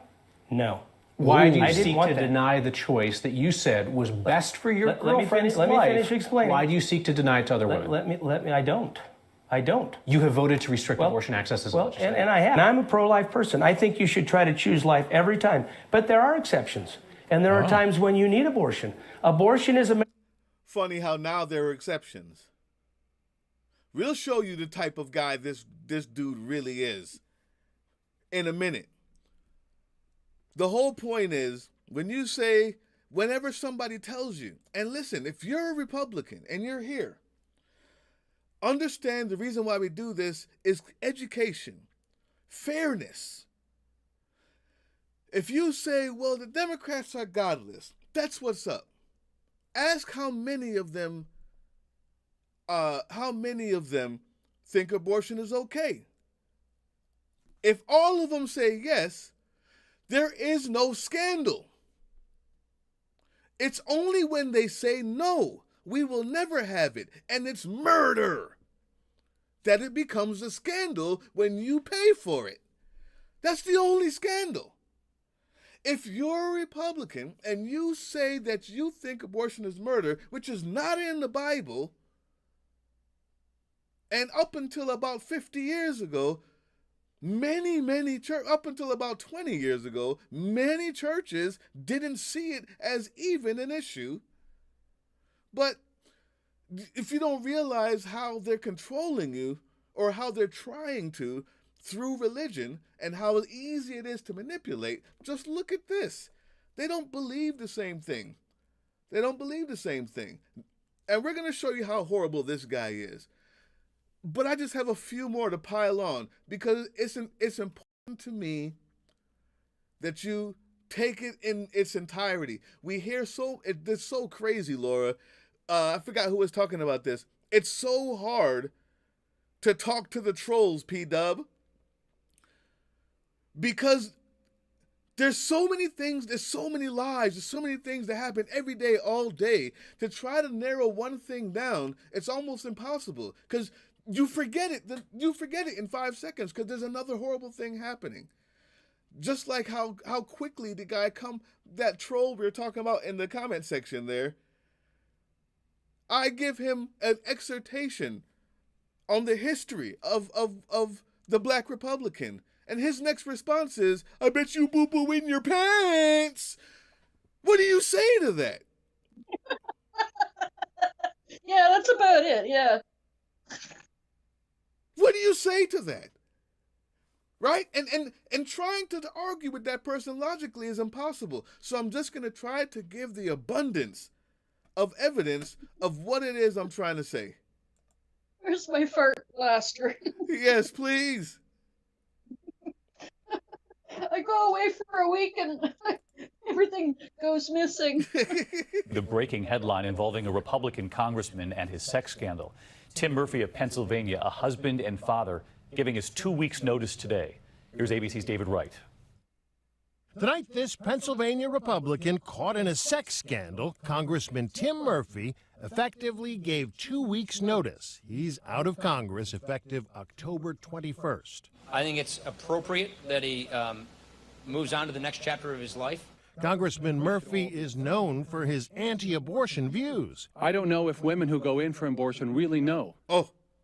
No. Why do you seek to deny the choice that you said was best for your girlfriend's life? Let me finish explaining. Why do you seek to deny it to other women? Let me. I don't. You have voted to restrict abortion access as a legislator. And I have. And I'm a pro-life person. I think you should try to choose life every time. But there are exceptions. And there are times when you need abortion. Abortion is a... Funny how now there are exceptions. We'll show you the type of guy this dude really is in a minute. The whole point is, when you say, whenever somebody tells you, and listen, if you're a Republican and you're here, understand the reason why we do this is education, fairness. If you say, well, the Democrats are godless, that's what's up. Ask how many of them think abortion is okay. If all of them say yes, there is no scandal. It's only when they say no, we will never have it, and it's murder, that it becomes a scandal when you pay for it. That's the only scandal. If you're a Republican and you say that you think abortion is murder, which is not in the Bible, and up until about 50 years ago, many churches, up until about 20 years ago, many churches didn't see it as even an issue. But if you don't realize how they're controlling you, or how they're trying to through religion, and how easy it is to manipulate, just look at this. They don't believe the same thing. They don't believe the same thing. And we're going to show you how horrible this guy is. But I just have a few more to pile on, because it's important to me that you take it in its entirety. We hear it's so crazy, Laura. I forgot who was talking about this. It's so hard to talk to the trolls, P-Dub, because there's so many things, there's so many lies, there's so many things that happen every day, all day. To try to narrow one thing down, it's almost impossible, because you forget it in 5 seconds, because there's another horrible thing happening. Just like how quickly the guy that troll we were talking about in the comment section there, I give him an exhortation on the history of the Black Republican. And his next response is, I bet you boo-boo in your pants. What do you say to that? Yeah, that's about it, yeah. What do you say to that? Right? And trying to argue with that person logically is impossible. So I'm just going to try to give the abundance of evidence of what it is I'm trying to say. Where's my fart blaster? Yes, please. I go away for a week and everything goes missing. The breaking headline involving a Republican congressman and his sex scandal. Tim Murphy of Pennsylvania, a husband and father, giving us 2 weeks' notice today. Here's ABC's David Wright. Tonight, this Pennsylvania Republican caught in a sex scandal, Congressman Tim Murphy, effectively gave 2 weeks' notice. He's out of Congress effective October 21st. I think it's appropriate that he moves on to the next chapter of his life. Congressman Murphy is known for his anti-abortion views. I don't know if women who go in for abortion really know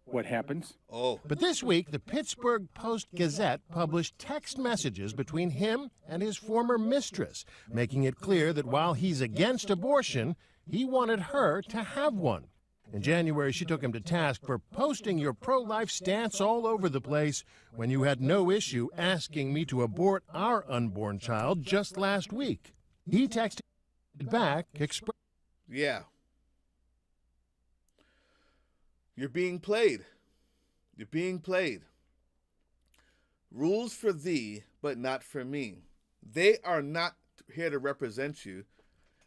what happens. But this week, the Pittsburgh Post-Gazette published text messages between him and his former mistress, making it clear that while he's against abortion, he wanted her to have one. In January, she took him to task for posting your pro-life stance all over the place when you had no issue asking me to abort our unborn child just last week. He texted back, Yeah. You're being played. You're being played. Rules for thee, but not for me. They are not here to represent you.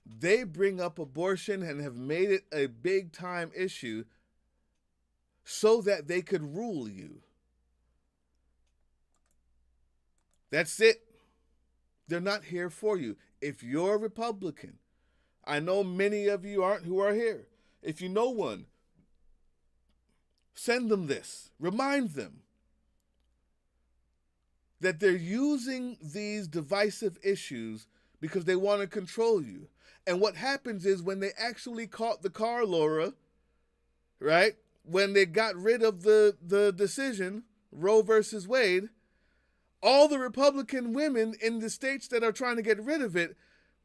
They bring up abortion and have made it a big-time issue so that they could rule you. That's it. They're not here for you. If you're a Republican, I know many of you aren't who are here. If you know one, send them this. Remind them that they're using these divisive issues because they want to control you. And what happens is when they actually caught the car, Laura, right? When they got rid of the decision, Roe versus Wade, all the Republican women in the states that are trying to get rid of it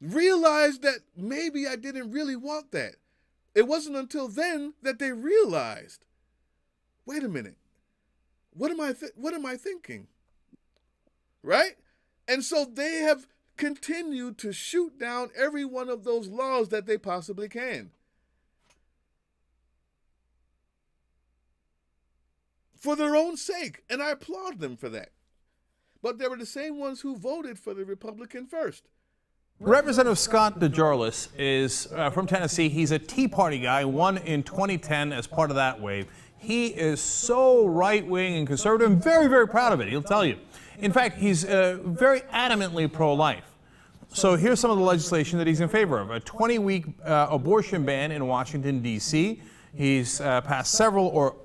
realized that maybe I didn't really want that. It wasn't until then that they realized, wait a minute, what am I thinking? Right? And so they have continued to shoot down every one of those laws that they possibly can. For their own sake, and I applaud them for that. But they were the same ones who voted for the Republican first. Representative Scott DeJarlis is from Tennessee. He's a Tea Party guy, won in 2010 as part of that wave. He is so right-wing and conservative and very, very proud of it, he'll tell you. In fact, he's very adamantly pro-life. So here's some of the legislation that he's in favor of. A 20-week abortion ban in Washington, D.C. He's passed several or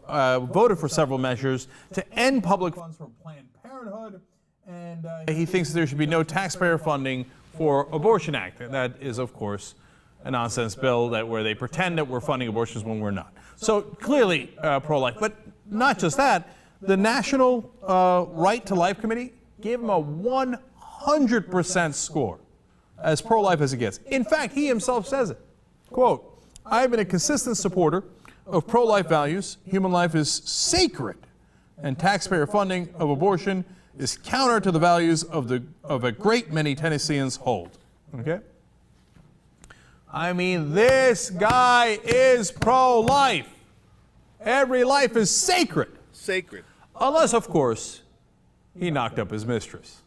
voted for several measures to end public funds for Planned Parenthood. And he thinks there should be no taxpayer funding for Abortion Act. And that is, of course, a nonsense bill where they pretend that we're funding abortions when we're not. So clearly pro-life. But not just that. The National Right to Life Committee gave him a 100% score, as pro-life as it gets. In fact, he himself says it. Quote, I have been a consistent supporter of pro-life values. Human life is sacred, and taxpayer funding of abortion is counter to the values of a great many Tennesseans hold. Okay? I mean, this guy is pro-life. Every life is sacred. Sacred. Unless, of course, he knocked up his mistress,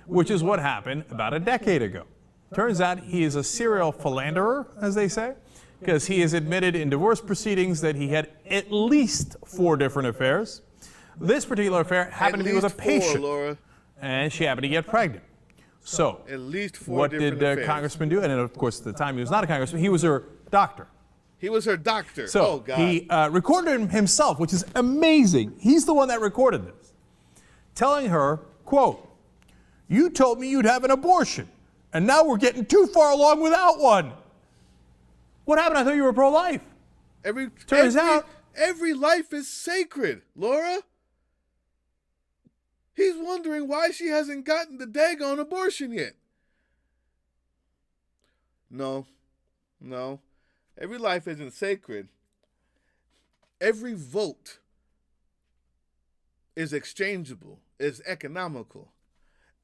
which is what happened about a decade ago. Turns out he is a serial philanderer, as they say, because he has admitted in divorce proceedings that he had at least 4 different affairs. This particular affair happened to be with a patient, Laura. And she happened to get pregnant. So, at least 4 what different did affairs. Congressman do? And of course, at the time he was not a congressman, he was her doctor. He was her doctor. So oh, God. he recorded him himself, which is amazing. He's the one that recorded this, telling her, quote, you told me you'd have an abortion, and now we're getting too far along without one. What happened? I thought you were pro-life. Turns out every life is sacred, Laura. He's wondering why she hasn't gotten the daggone abortion yet. No. Every life isn't sacred. Every vote is exchangeable, is economical.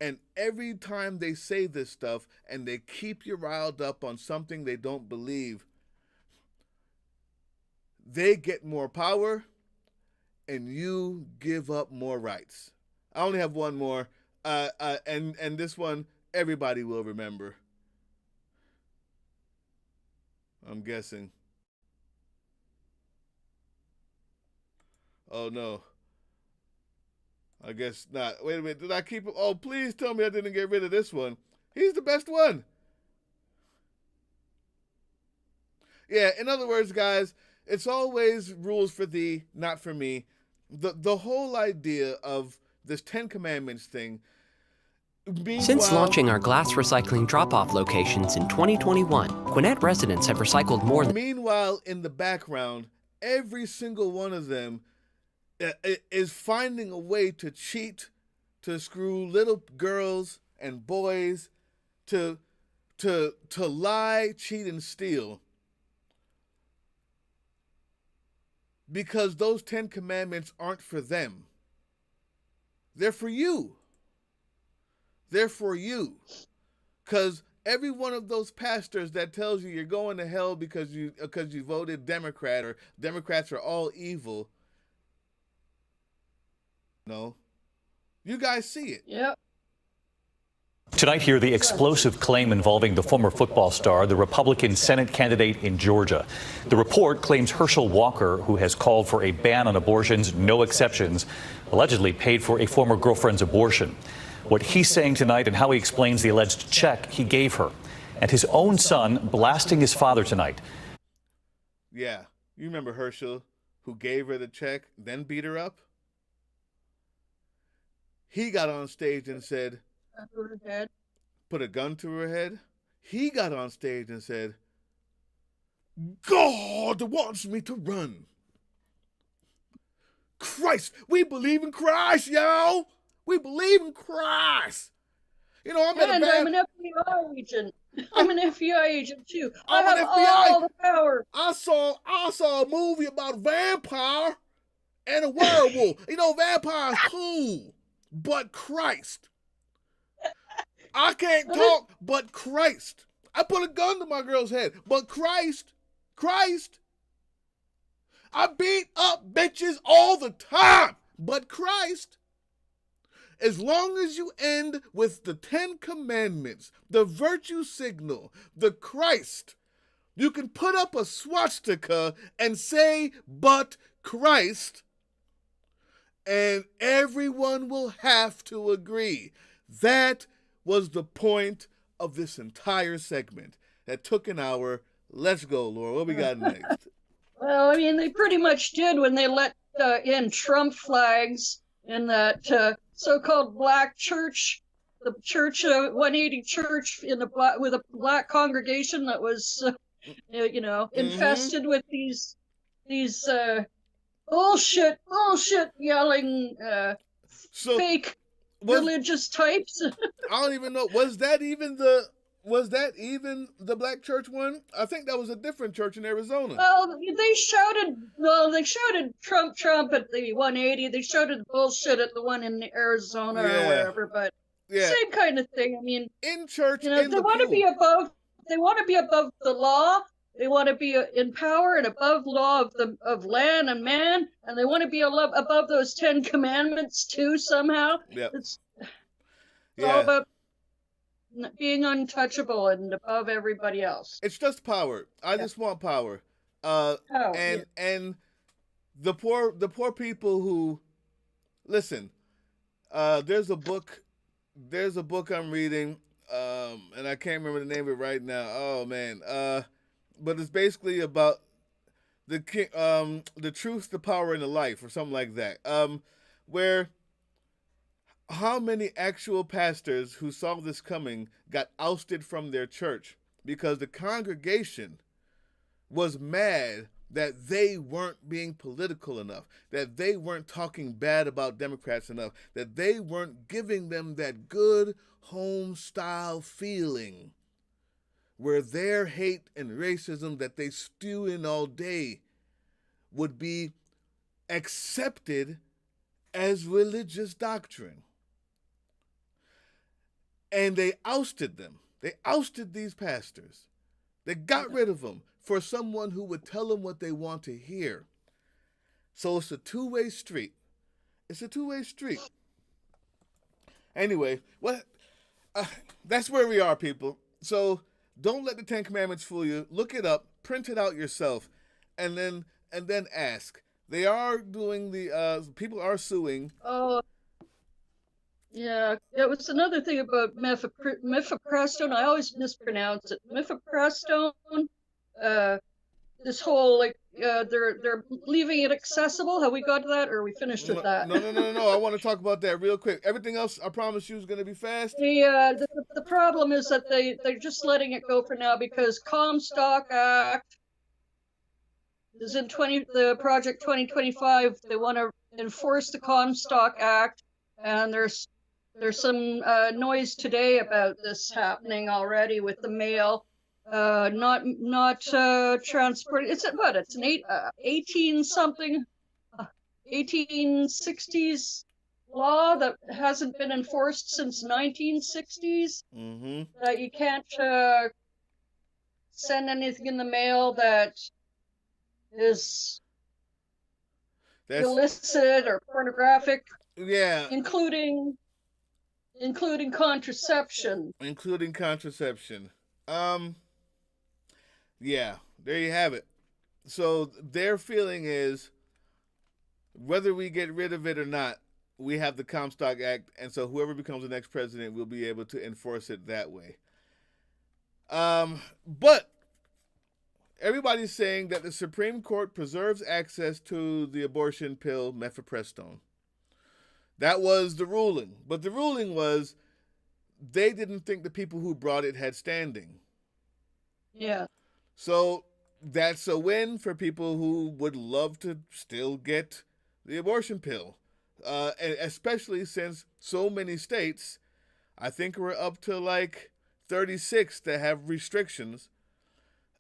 And every time they say this stuff and they keep you riled up on something they don't believe, they get more power and you give up more rights. I only have one more, and this one everybody will remember. I'm guessing. Oh no. I guess not. Wait a minute. Did I keep it? Oh, please tell me I didn't get rid of this one. He's the best one. Yeah, in other words, guys, it's always rules for thee, not for me. The whole idea of this 10 Commandments thing. Since launching our glass recycling drop-off locations in 2021, Gwinnett residents have recycled more than... Meanwhile, in the background, every single one of them is finding a way to cheat, to screw little girls and boys, to lie, cheat, and steal. Because those 10 Commandments aren't for them. They're for you. They're for you. Because every one of those pastors that tells you you're going to hell because you voted Democrat or Democrats are all evil. No. You guys see it. Yep. Tonight, hear the explosive claim involving the former football star, the Republican Senate candidate in Georgia. The report claims Herschel Walker, who has called for a ban on abortions, no exceptions, allegedly paid for a former girlfriend's abortion. What he's saying tonight and how he explains the alleged check he gave her, and his own son blasting his father tonight. Yeah, you remember Herschel, who gave her the check, then beat her up? He got on stage and said, put a gun to her head. He got on stage and said, God wants me to run. Christ, we believe in Christ, y'all. We believe in Christ. You know, I'm an FBI agent. I'm an FBI agent too. I have all the power. I saw a movie about a vampire and a werewolf. You know, vampires cool, but Christ. I can't talk, but Christ. I put a gun to my girl's head, but Christ. I beat up bitches all the time, but Christ. As long as you end with the 10 Commandments, the virtue signal, the Christ, you can put up a swastika and say, but Christ, and everyone will have to agree. That was the point of this entire segment. That took an hour. Let's go, Laura. What we got next? Well, I mean, they pretty much did when they let in Trump flags in that so-called black church, the church, 180 church with a black congregation that was, infested with these bullshit yelling, fake religious types. I don't even know. Was that even the black church one? I think that was a different church in Arizona. Well, they shouted Trump at the 180. They shouted bullshit at the one in Arizona or wherever, but same kind of thing. I mean, in church, they want to be above. They want to be above the law. They want to be in power and above law of land and man, and they want to be above those 10 Commandments too somehow. Yep. It's all about being untouchable and above everybody else. It's just power. I just want power. And the poor people who listen. There's a book I'm reading, and I can't remember the name of it right now. Oh man. But it's basically about the truth, the power, and the life, or something like that. Where how many actual pastors who saw this coming got ousted from their church because the congregation was mad that they weren't being political enough, that they weren't talking bad about Democrats enough, that they weren't giving them that good home-style feeling where their hate and racism that they stew in all day would be accepted as religious doctrine. And they ousted them. They ousted these pastors. They got rid of them for someone who would tell them what they want to hear. So it's a two-way street. It's a two-way street. Anyway, that's where we are, people. So don't let the Ten Commandments fool you. Look it up, print it out yourself, and then ask. They are doing people are suing. Oh, yeah. It was another thing about mifepristone. I always mispronounce it. Mifepristone. This whole they're leaving it accessible. Have we got to that, or are we finished with that? No. I want to talk about that real quick. Everything else, I promise you, is going to be fast. The problem is that they're just letting it go for now because Comstock Act is in the Project 2025. They want to enforce the Comstock Act, and there's some noise today about this happening already with the mail. Not transport. It's an 1860s law that hasn't been enforced since 1960s. That you can't send anything in the mail that is illicit or pornographic. Yeah, including contraception. Yeah, there you have it. So their feeling is, whether we get rid of it or not, we have the Comstock Act, and so whoever becomes the next president will be able to enforce it that way. But everybody's saying that the Supreme Court preserves access to the abortion pill mifepristone. That was the ruling. But the ruling was they didn't think the people who brought it had standing. Yeah. So that's a win for people who would love to still get the abortion pill. And especially since so many states, I think we're up to like 36 that have restrictions,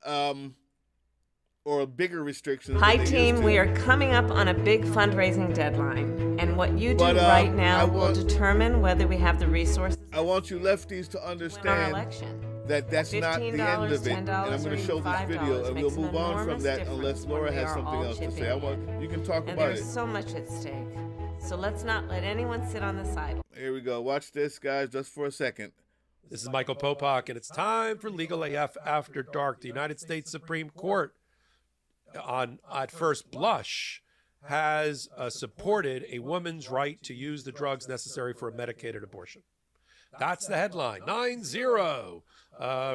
or bigger restrictions. Hi team, we are coming up on a big fundraising deadline, and what you do right now will determine whether we have the resources. I want you lefties to understand that that's not the end of it, and I'm going to show this video, and we'll move on from that unless Laura has something else to say. You can talk about it. There's so much at stake, so let's not let anyone sit on the sideline. Here we go. Watch this, guys, just for a second. This is Michael Popak, and it's time for Legal AF After Dark. The United States Supreme Court, at first blush, has supported a woman's right to use the drugs necessary for a medicated abortion. That's the headline. 9-0,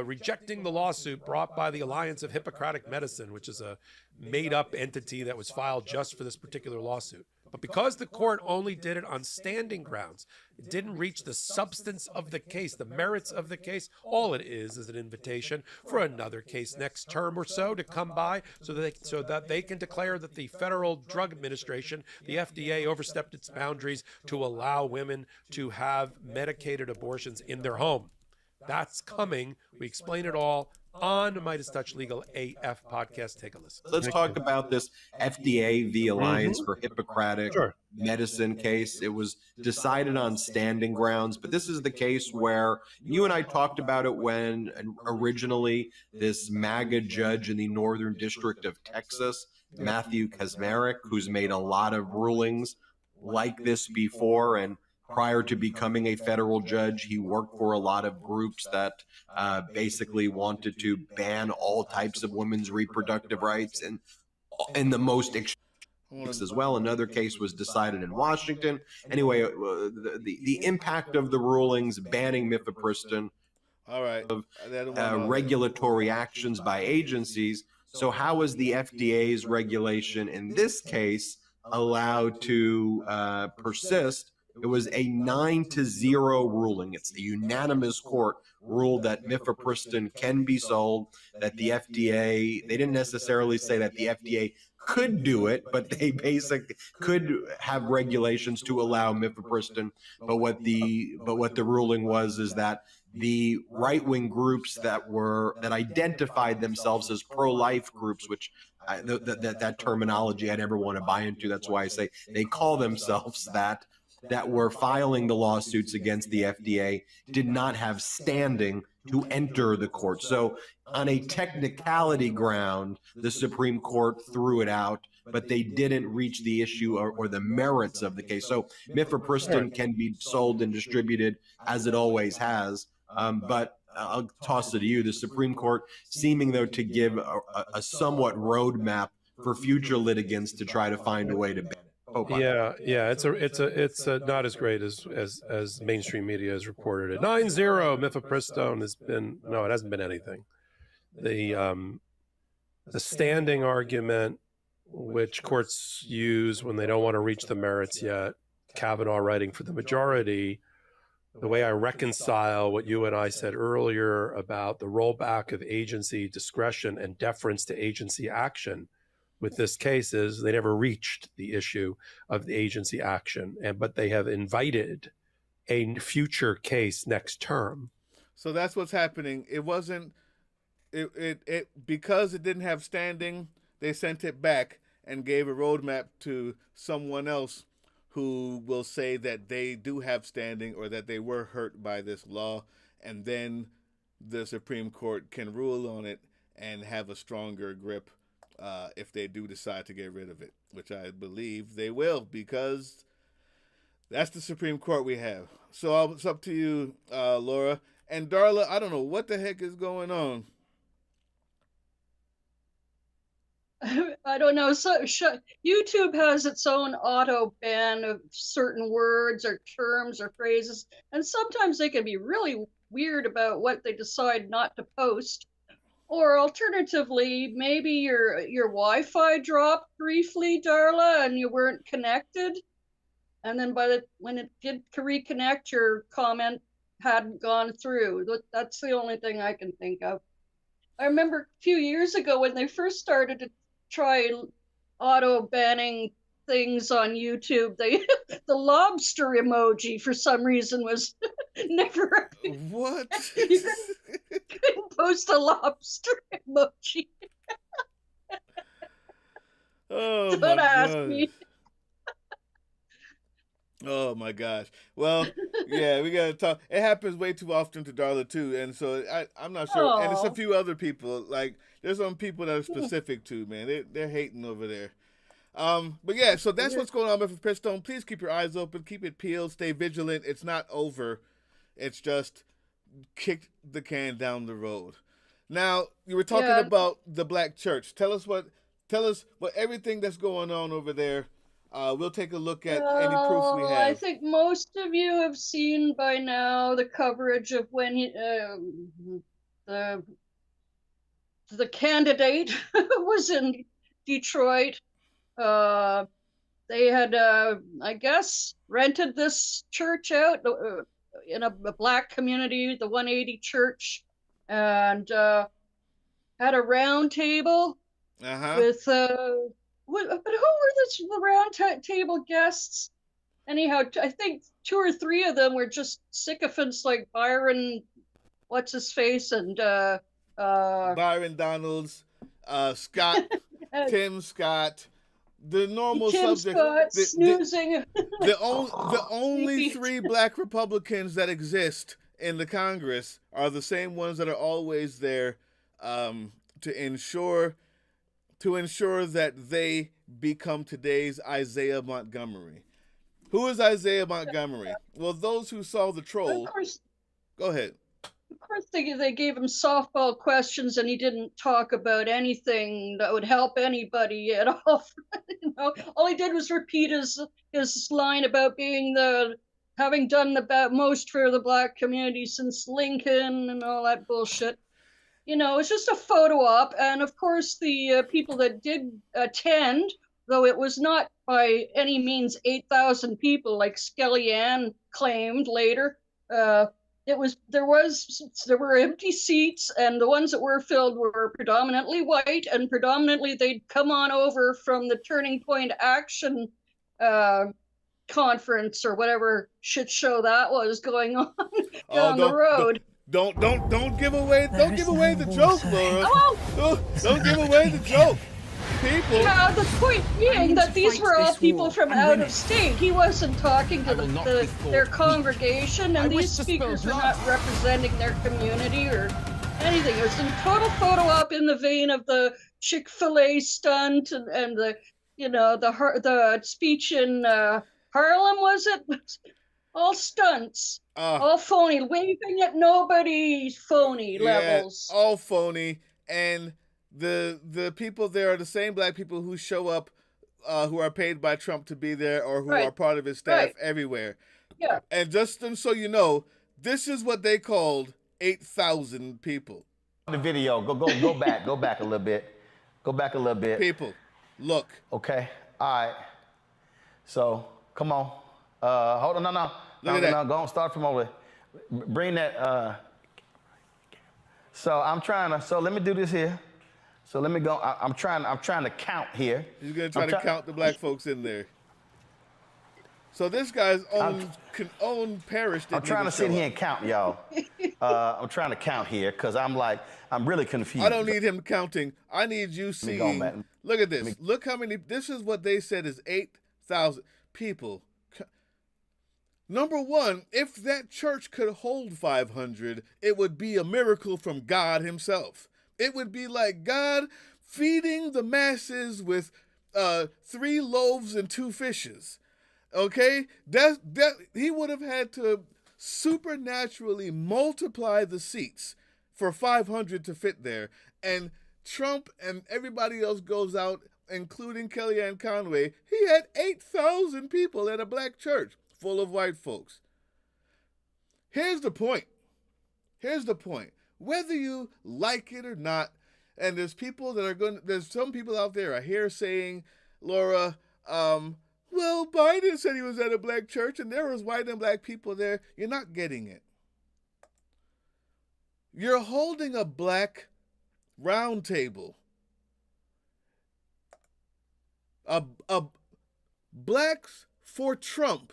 rejecting the lawsuit brought by the Alliance of Hippocratic Medicine, which is a made-up entity that was filed just for this particular lawsuit. But because the court only did it on standing grounds, it didn't reach the substance of the case, the merits of the case. All it is an invitation for another case next term or so to come by so that they can declare that the Federal Drug Administration, the FDA, overstepped its boundaries to allow women to have medicated abortions in their home. That's coming. We explain it all on the Midas Touch Legal AF podcast. Take a listen. Let's talk about this FDA v. Alliance for Hippocratic Medicine case. It was decided on standing grounds, but this is the case where you and I talked about it when originally this MAGA judge in the Northern District of Texas, Matthew Kaczmarek, who's made a lot of rulings like this before, and prior to becoming a federal judge, he worked for a lot of groups that basically wanted to ban all types of women's reproductive rights, and in the most as well. Another case was decided in Washington. Anyway, the impact of the rulings banning mifepristone, of regulatory actions by agencies. So how is the FDA's regulation in this case allowed to persist? It was a 9-0 ruling. It's the unanimous court ruled that mifepristone can be sold, that the FDA, they didn't necessarily say that the FDA could do it, but they basically could have regulations to allow mifepristone. But what the ruling was is that the right-wing groups that identified themselves as pro-life groups, which that terminology I never want to buy into. That's why I say they call themselves that were filing the lawsuits against the FDA, did not have standing to enter the court. So on a technicality ground, the Supreme Court threw it out, but they didn't reach the issue or the merits of the case. So mifepristone can be sold and distributed as it always has, but I'll toss it to you. The Supreme Court seeming, though, to give a somewhat roadmap for future litigants to try to find a way to ban it. Yeah, it's not as great as mainstream media has reported it. 9-0 mifepristone it hasn't been anything. The standing argument, which courts use when they don't want to reach the merits yet, Kavanaugh writing for the majority, the way I reconcile what you and I said earlier about the rollback of agency discretion and deference to agency action with this case is they never reached the issue of the agency action, but they have invited a future case next term. So that's what's happening. It wasn't it because it didn't have standing, they sent it back and gave a roadmap to someone else who will say that they do have standing or that they were hurt by this law, and then the Supreme Court can rule on it and have a stronger grip if they do decide to get rid of it, which I believe they will, because that's the Supreme Court we have. So it's up to you, Laura. And Darla, I don't know what the heck is going on. I don't know. So YouTube has its own auto ban of certain words or terms or phrases, and sometimes they can be really weird about what they decide not to post. Or alternatively, maybe your Wi-Fi dropped briefly, Darla, and you weren't connected, and then when it did reconnect, your comment hadn't gone through. That's the only thing I can think of. I remember a few years ago when they first started to try auto banning things on YouTube, the lobster emoji for some reason was never. What? You couldn't post a lobster emoji. Oh, Don't ask me. Oh my gosh. Well, yeah, we gotta talk. It happens way too often to Darla too, and so I'm not sure. Aww. And it's a few other people. Like there's some people that are specific to, man. They're hating over there. But yeah, so that's what's going on with mifepristone. Please keep your eyes open, keep it peeled, stay vigilant. It's not over. It's just kick the can down the road. Now, you were talking about the black church. Tell us what everything that's going on over there. We'll take a look at any proof we have. I think most of you have seen by now the coverage of when the candidate was in Detroit. They had, I guess, rented this church out in a black community, the 180 Church, and had a round table with. But who were the round table guests? Anyhow, I think 2 or 3 of them were just sycophants like Byron, what's his face, and Byron Donalds, Scott, Tim Scott, the normal Tim subject. Scott, snoozing. The only 3 black Republicans that exist in the Congress are the same ones that are always there to ensure that they become today's Isaiah Montgomery. Who is Isaiah Montgomery? Well, those who saw the troll. Of course, go ahead. Of course, they gave him softball questions, and he didn't talk about anything that would help anybody at all. All he did was repeat his line about having done the most for the black community since Lincoln and all that bullshit. It's just a photo op. And of course, the people that did attend, though it was not by any means 8,000 people like Skelly Ann claimed later, there were empty seats, and the ones that were filled were predominantly white, and predominantly they'd come on over from the Turning Point Action conference or whatever shit show that was going on down the road. Don't give away the joke, Laura. Don't give away the joke. people. Yeah, the point being that these were all people from out of state. He wasn't talking to their congregation, and these speakers are not representing their community or anything. It was a total photo op in the vein of the Chick-fil-A stunt and the, the speech in Harlem, was it? All stunts, all phony, waving at nobody, phony levels. All phony, and the people there are the same black people who show up, who are paid by Trump to be there, or who are part of his staff everywhere. Yeah. And just so you know, this is what they called 8,000 people. The video, go back a little bit. Go back a little bit. People, look. Okay, all right. So, come on. Hold on, no, go on, start from over. Bring that, so let me do this here. So let me go, I'm trying to count here. He's gonna try to count the black folks in there. So this guy's own parish didn't I'm trying to sit here and count, y'all. I'm trying to count here, because I'm really confused. I don't need him counting. I need you seeing. Look at this. Look how many, this is what they said is 8,000 people. Number one, if that church could hold 500, it would be a miracle from God himself. It would be like God feeding the masses with 3 loaves and 2 fishes. Okay? That he would have had to supernaturally multiply the seats for 500 to fit there. And Trump and everybody else goes out, including Kellyanne Conway. He had 8,000 people at a black church full of white folks. Here's the point. Whether you like it or not, and there's some people out there are here saying, Laura, well, Biden said he was at a black church and there was white and black people there. You're not getting it. You're holding a black round table. A Blacks for Trump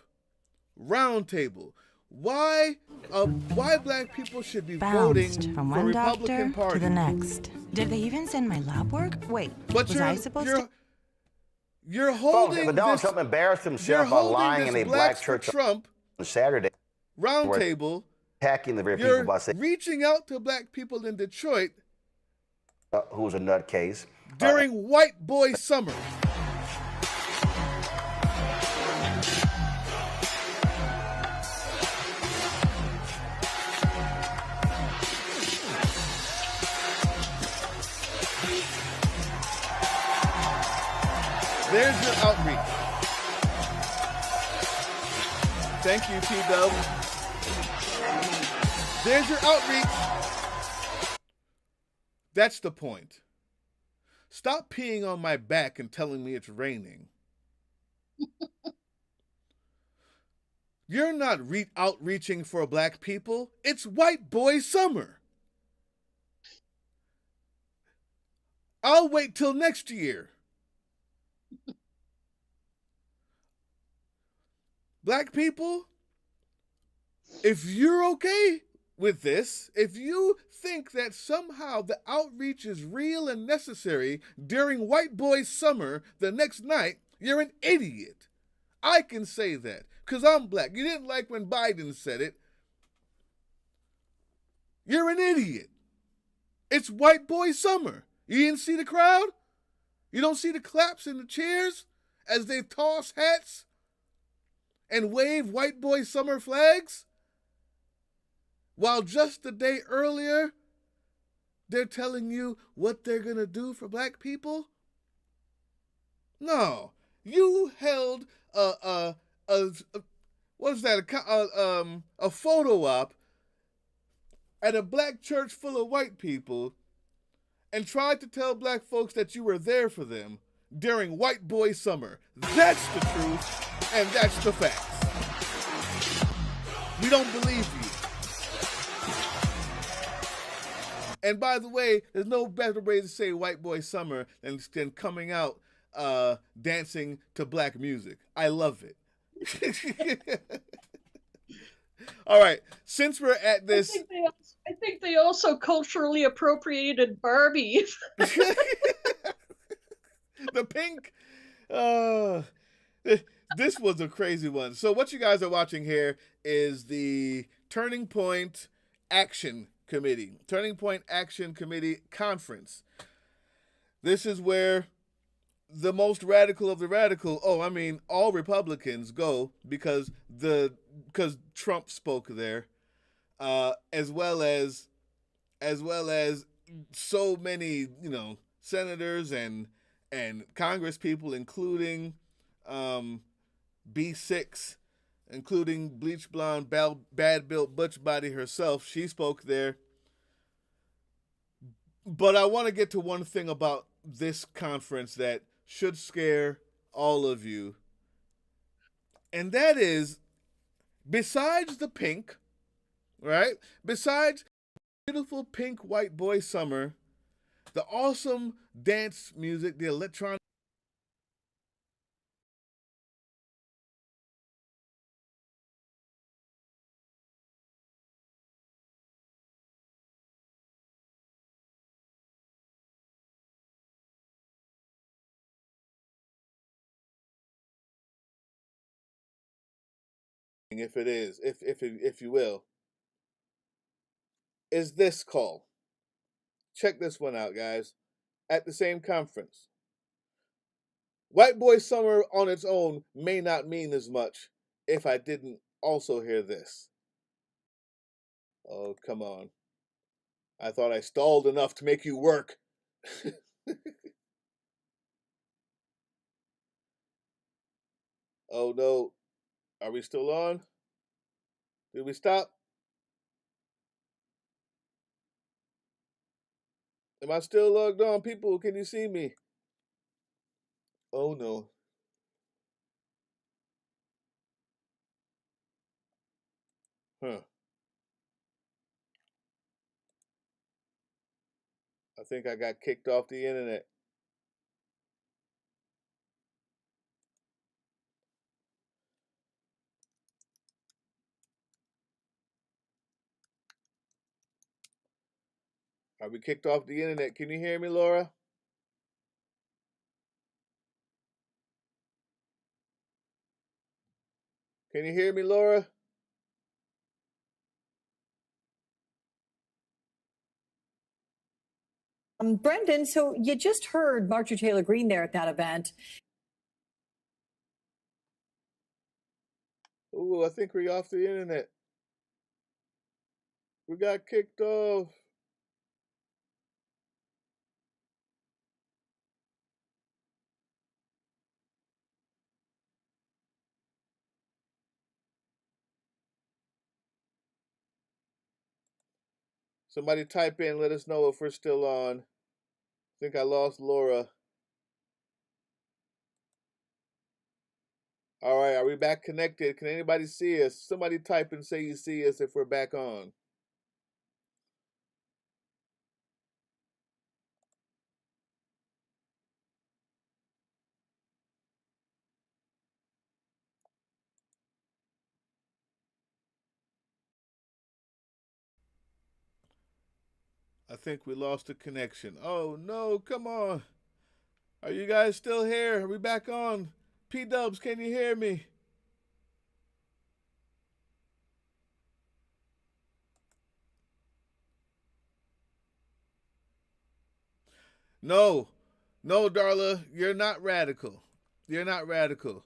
round table. Why black people should be voting from for one Republican doctor Party to the next. Did they even send my lab work? Wait, was I supposed to? You're holding Donald this. Trump embarrassed himself by lying in a black church Trump on Saturday. Round table. Attacking the very You're people by saying reaching out to black people in Detroit. Who's a nutcase. During White Boy Summer. There's your outreach. Thank you, T-Dub. There's your outreach. That's the point. Stop peeing on my back and telling me it's raining. You're not outreaching for black people. It's White Boy Summer. I'll wait till next year. Black people, if you're okay with this, if you think that somehow the outreach is real and necessary during White Boy Summer the next night, you're an idiot. I can say that because I'm black. You didn't like when Biden said it. You're an idiot. It's White Boy Summer. You didn't see the crowd? You don't see the claps and the cheers as they toss hats and wave White Boy Summer flags? While just the day earlier, they're telling you what they're going to do for black people? No. You held a photo op at a black church full of white people and tried to tell black folks that you were there for them during White Boy Summer. That's the truth, and that's the facts. We don't believe you. And by the way, there's no better way to say White Boy Summer than coming out dancing to black music. I love it. All right, since we're at this... I think they also culturally appropriated Barbie. The pink. This was a crazy one. So what you guys are watching here is the Turning Point Action Committee. Turning Point Action Committee Conference. This is where the most radical of the radical, all Republicans go because Trump spoke there, as well as so many, senators and Congress people, including B6, including bleach blonde, bad built Butch body herself. She spoke there. But I want to get to one thing about this conference that should scare all of you. And that is, besides the pink, right? Besides beautiful pink white boy summer, the awesome dance music, the electronic. If it is, if you will, is this call. Check this one out, guys. At the same conference. White Boy Summer on its own may not mean as much if I didn't also hear this. Oh, come on. I thought I stalled enough to make you work. Oh no. Are we still on? Did we stop? Am I still logged on? People, can you see me? Oh no. Huh. I think I got kicked off the internet. Are we kicked off the internet? Can you hear me, Laura? Can you hear me, Laura? Brendan, so you just heard Marjorie Taylor Greene there at that event. Ooh, I think we're off the internet. We got kicked off. Somebody type in, let us know if we're still on. I think I lost Laura. All right, are we back connected? Can anybody see us? Somebody type and say you see us if we're back on. I think we lost the connection. Oh no, come on. Are you guys still here? Are we back on? P-Dubs, can you hear me? No, Darla, you're not radical. You're not radical.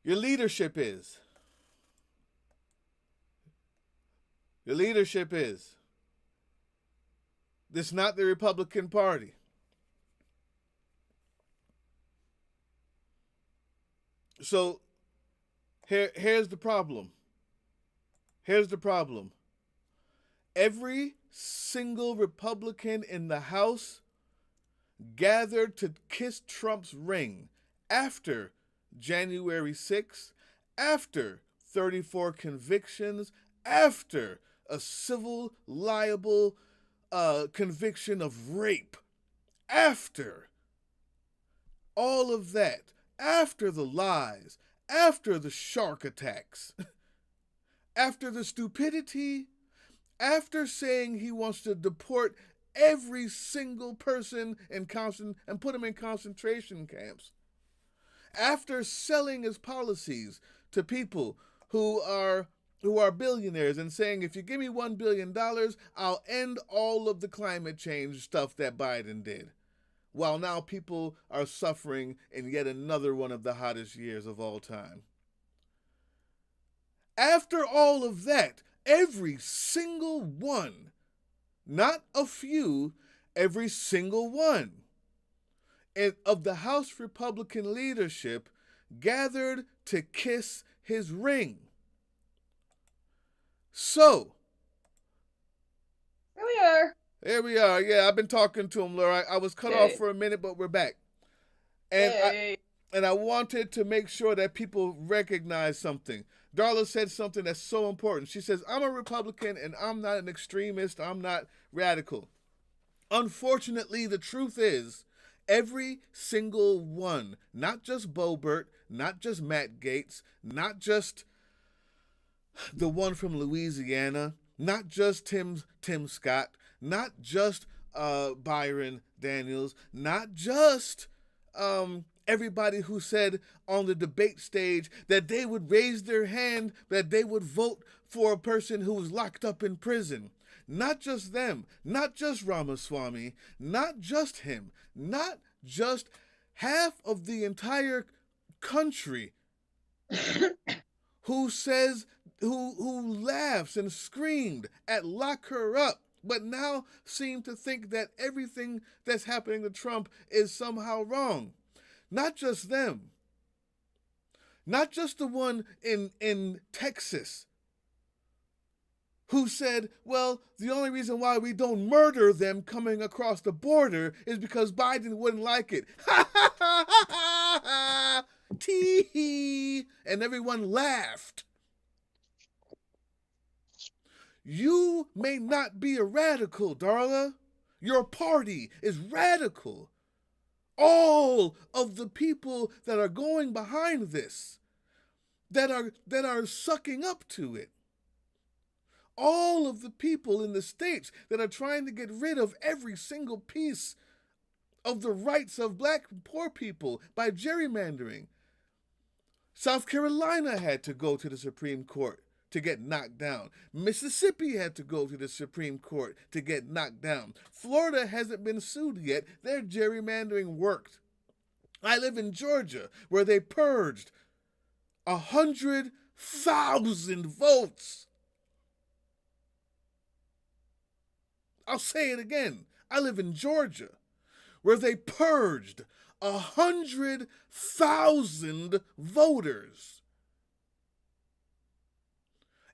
Your leadership is. Your leadership is. This is not the Republican Party. So, here's the problem. Here's the problem. Every single Republican in the House gathered to kiss Trump's ring after January 6th, after 34 convictions, after a civil liable conviction of rape, after all of that, after the lies, after the shark attacks, after the stupidity, after saying he wants to deport every single person and put them in concentration camps. After selling his policies to people who are billionaires and saying, if you give me $1 billion, I'll end all of the climate change stuff that Biden did. While now people are suffering in yet another one of the hottest years of all time. After all of that, every single one, not a few, every single one of the House Republican leadership gathered to kiss his ring. So, here we are. Yeah, I've been talking to him, Laura. I was cut off for a minute, but we're back. And I wanted to make sure that people recognize something. Darla said something that's so important. She says, I'm a Republican and I'm not an extremist. I'm not radical. Unfortunately, the truth is, every single one, not just Boebert, not just Matt Gaetz, not just the one from Louisiana, not just Tim Scott, not just Byron Daniels, not just everybody who said on the debate stage that they would raise their hand, that they would vote for a person who was locked up in prison. Not just them, not just Ramaswamy, not just him, not just half of the entire country who laughs and screamed at lock her up, but now seem to think that everything that's happening to Trump is somehow wrong. Not just them. Not just the one in Texas who said, well, the only reason why we don't murder them coming across the border is because Biden wouldn't like it. Ha ha ha ha ha! Tee-hee! And everyone laughed. You may not be a radical, Darla. Your party is radical. All of the people that are going behind this, that are sucking up to it, all of the people in the states that are trying to get rid of every single piece of the rights of black and poor people by gerrymandering. South Carolina had to go to the Supreme Court to get knocked down. Mississippi had to go to the Supreme Court to get knocked down. Florida hasn't been sued yet. Their gerrymandering worked. I live in Georgia, where they purged 100,000 votes. I'll say it again. I live in Georgia, where they purged 100,000 voters.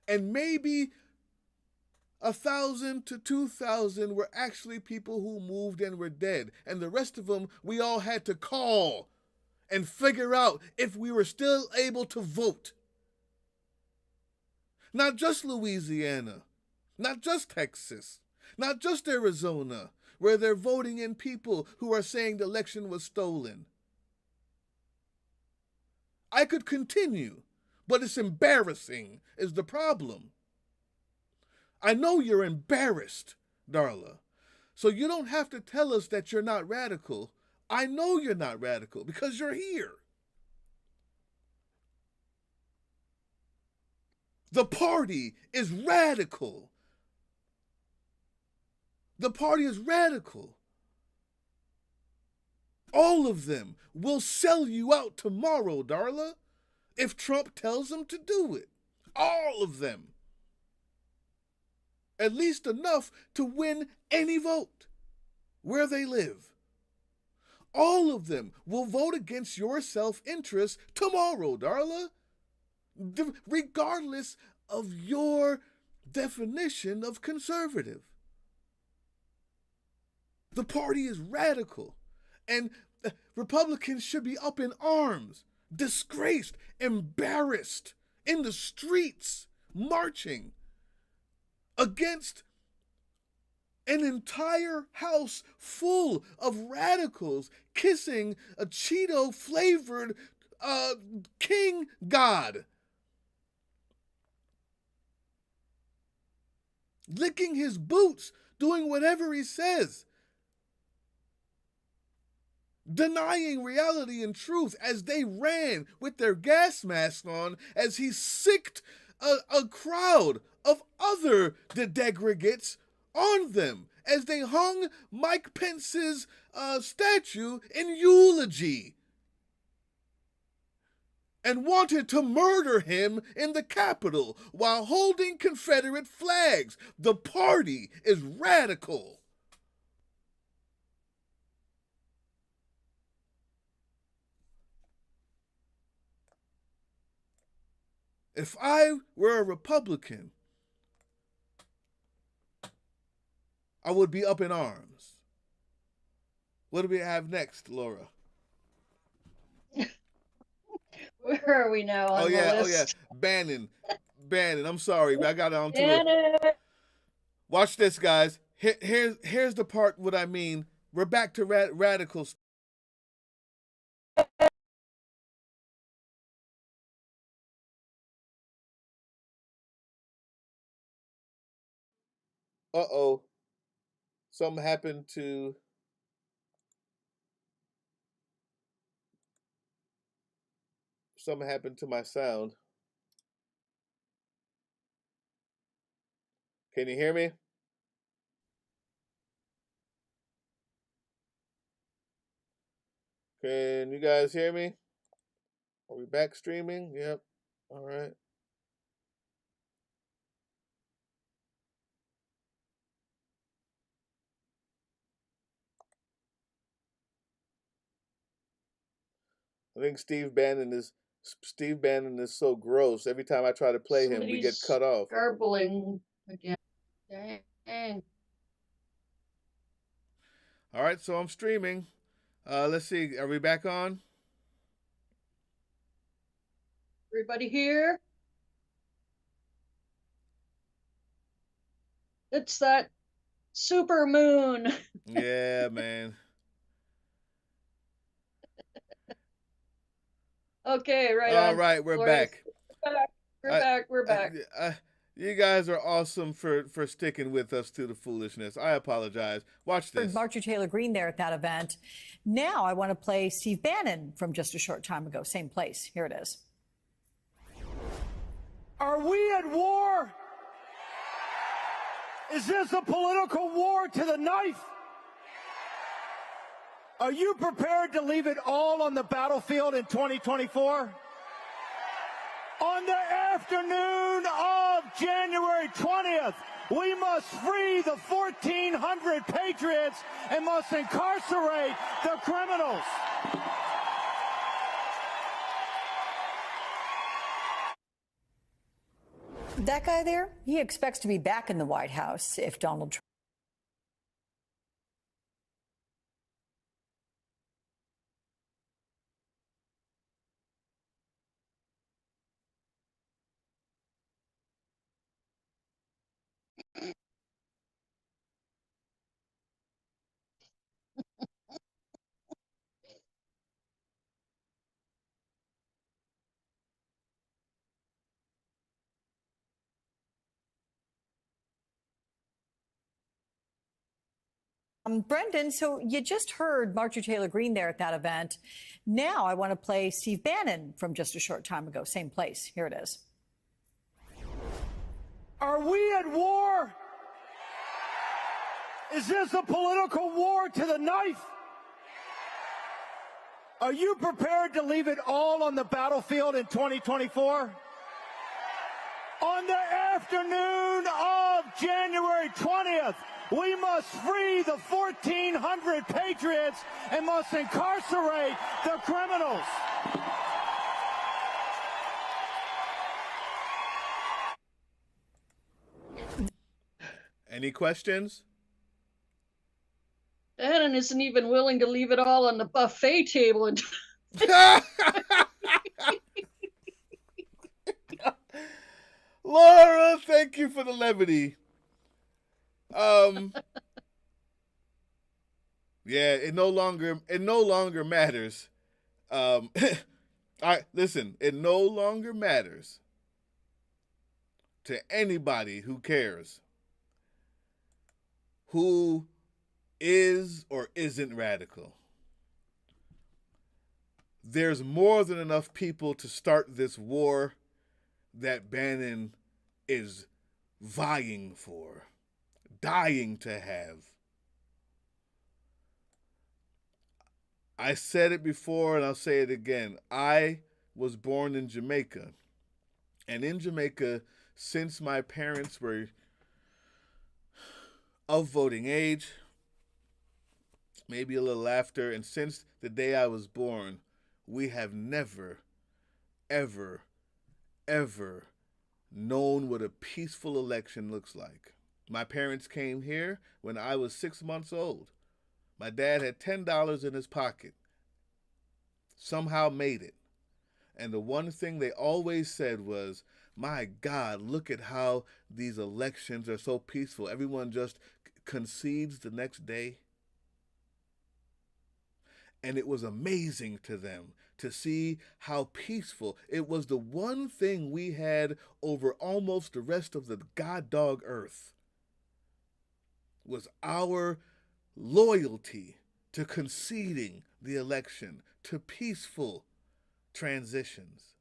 And maybe 1,000 to 2,000 were actually people who moved and were dead. And the rest of them, we all had to call and figure out if we were still able to vote. Not just Louisiana, not just Texas, not just Arizona, where they're voting in people who are saying the election was stolen. I could continue, but it's embarrassing is the problem. I know you're embarrassed, Darla, so you don't have to tell us that you're not radical. I know you're not radical because you're here. The party is radical. The party is radical. All of them will sell you out tomorrow, Darla, if Trump tells them to do it. All of them. At least enough to win any vote where they live. All of them will vote against your self-interest tomorrow, Darla, regardless of your definition of conservative. The party is radical, and Republicans should be up in arms, disgraced, embarrassed, in the streets, marching against an entire house full of radicals kissing a Cheeto-flavored king god, licking his boots doing whatever he says, denying reality and truth as they ran with their gas masks on as he sicked a crowd of other degregates on them as they hung Mike Pence's statue in eulogy and wanted to murder him in the Capitol while holding Confederate flags. The party is radical. If I were a Republican, I would be up in arms. What do we have next, Laura? Where are we now on the list? Bannon. I'm sorry, I got on to it. Watch this, guys. Here's the part what I mean. We're back to radicals. Uh-oh. Something happened to my sound. Can you hear me? Can you guys hear me? Are we back streaming? Yep. All right. I think Steve Bannon is so gross. Every time I try to play him, we get cut off. Garbling again. Dang. All right, so I'm streaming. Let's see. Are we back on? Everybody here? It's that super moon. Yeah, man. Okay, right All on. right, we're back. We're back. You guys are awesome for sticking with us to the foolishness. I apologize. Watch this. Marjorie Taylor Greene there at that event. Now I want to play Steve Bannon from just a short time ago. Same place. Here it is. Are we at war? Is this a political war to the knife? Are you prepared to leave it all on the battlefield in 2024? On the afternoon of January 20th, we must free the 1,400 patriots and must incarcerate the criminals. That guy there, he expects to be back in the White House if Donald Trump. Brendan, so you just heard Marjorie Taylor Greene there at that event. Now I want to play Steve Bannon from just a short time ago. Same place. Here it is. Are we at war? Is this a political war to the knife? Are you prepared to leave it all on the battlefield in 2024? On the afternoon of January 20th, we must free the 1,400 patriots and must incarcerate the criminals. Any questions? Bannon isn't even willing to leave it all on the buffet table. Laura, thank you for the levity. Yeah, it no longer matters. Listen, it no longer matters to anybody who cares who is or isn't radical. There's more than enough people to start this war that Bannon is vying for, dying to have. I said it before and I'll say it again. I was born in Jamaica. And in Jamaica, since my parents were of voting age, maybe a little after, and since the day I was born, we have never, ever, ever known what a peaceful election looks like. My parents came here when I was 6 months old. My dad had $10 in his pocket, somehow made it. And the one thing they always said was, my God, look at how these elections are so peaceful. Everyone just concedes the next day. And it was amazing to them to see how peaceful. It was the one thing we had over almost the rest of the goddog earth, was our loyalty to conceding the election, to peaceful transitions.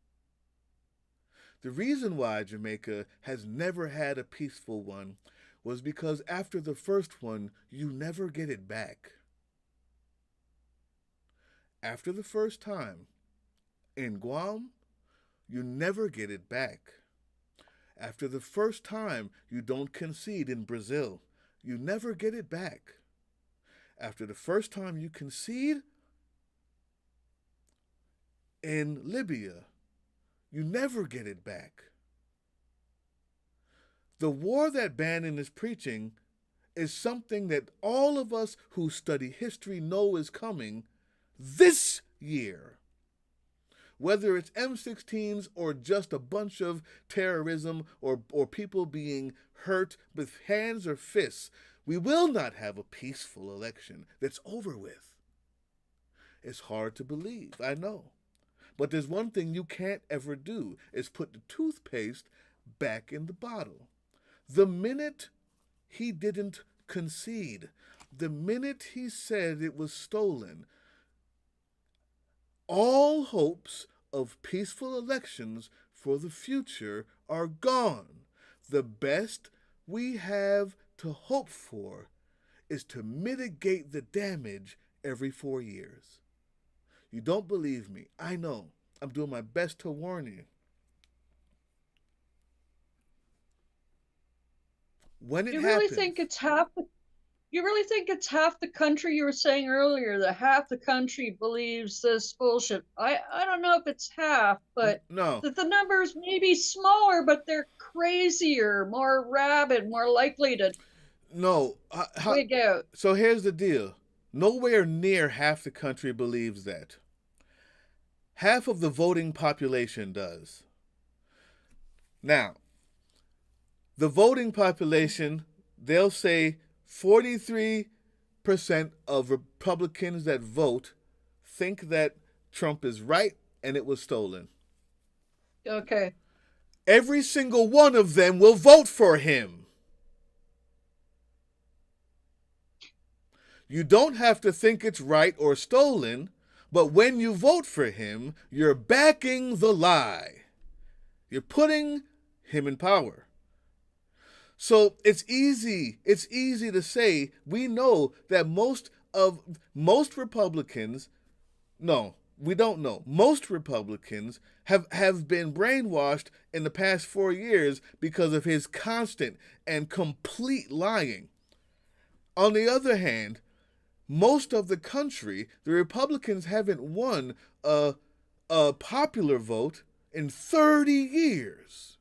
The reason why Jamaica has never had a peaceful one was because after the first one, you never get it back. After the first time, in Guam, you never get it back. After the first time, you don't concede in Brazil. You never get it back. After the first time you concede in Libya, you never get it back. The war that Bannon is preaching is something that all of us who study history know is coming this year. Whether it's M16s or just a bunch of terrorism or people being hurt with hands or fists, we will not have a peaceful election that's over with. It's hard to believe, I know. But there's one thing you can't ever do, is put the toothpaste back in the bottle. The minute he didn't concede, the minute he said it was stolen, all hopes of peaceful elections for the future are gone. The best we have to hope for is to mitigate the damage every 4 years. You don't believe me. I know. I'm doing my best to warn you. When it happens... You really think it's half the country? You were saying earlier that half the country believes this bullshit. I don't know if it's half, but no. That the numbers may be smaller, but they're crazier, more rabid, more likely to wig out. So here's the deal. Nowhere near half the country believes that. Half of the voting population does. Now, the voting population, they'll say 43% of Republicans that vote think that Trump is right and it was stolen. Okay. Every single one of them will vote for him. You don't have to think it's right or stolen, but when you vote for him, you're backing the lie. You're putting him in power. So it's easy to say, we know that most Republicans, no, we don't know. Most Republicans have been brainwashed in the past 4 years because of his constant and complete lying. On the other hand, most of the country, the Republicans haven't won a popular vote in 30 years.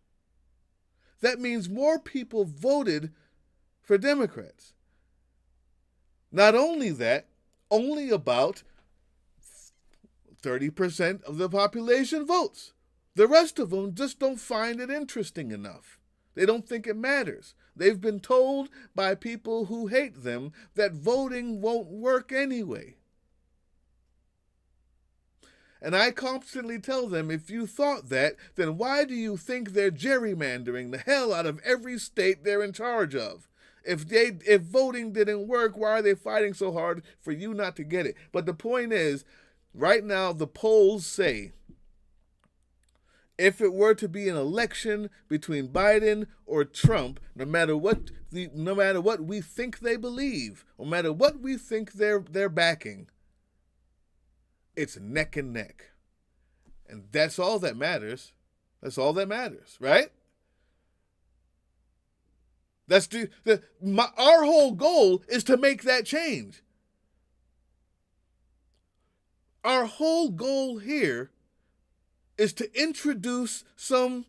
That means more people voted for Democrats. Not only that, only about 30% of the population votes. The rest of them just don't find it interesting enough. They don't think it matters. They've been told by people who hate them that voting won't work anyway. And I constantly tell them, if you thought that, then why do you think they're gerrymandering the hell out of every state they're in charge of? If voting didn't work, why are they fighting so hard for you not to get it? But the point is, right now the polls say if it were to be an election between Biden or Trump, no matter what we think they believe, no matter what we think they're backing, it's neck and neck. And that's all that matters. That's all that matters, right? Our whole goal is to make that change. Our whole goal here is to introduce some,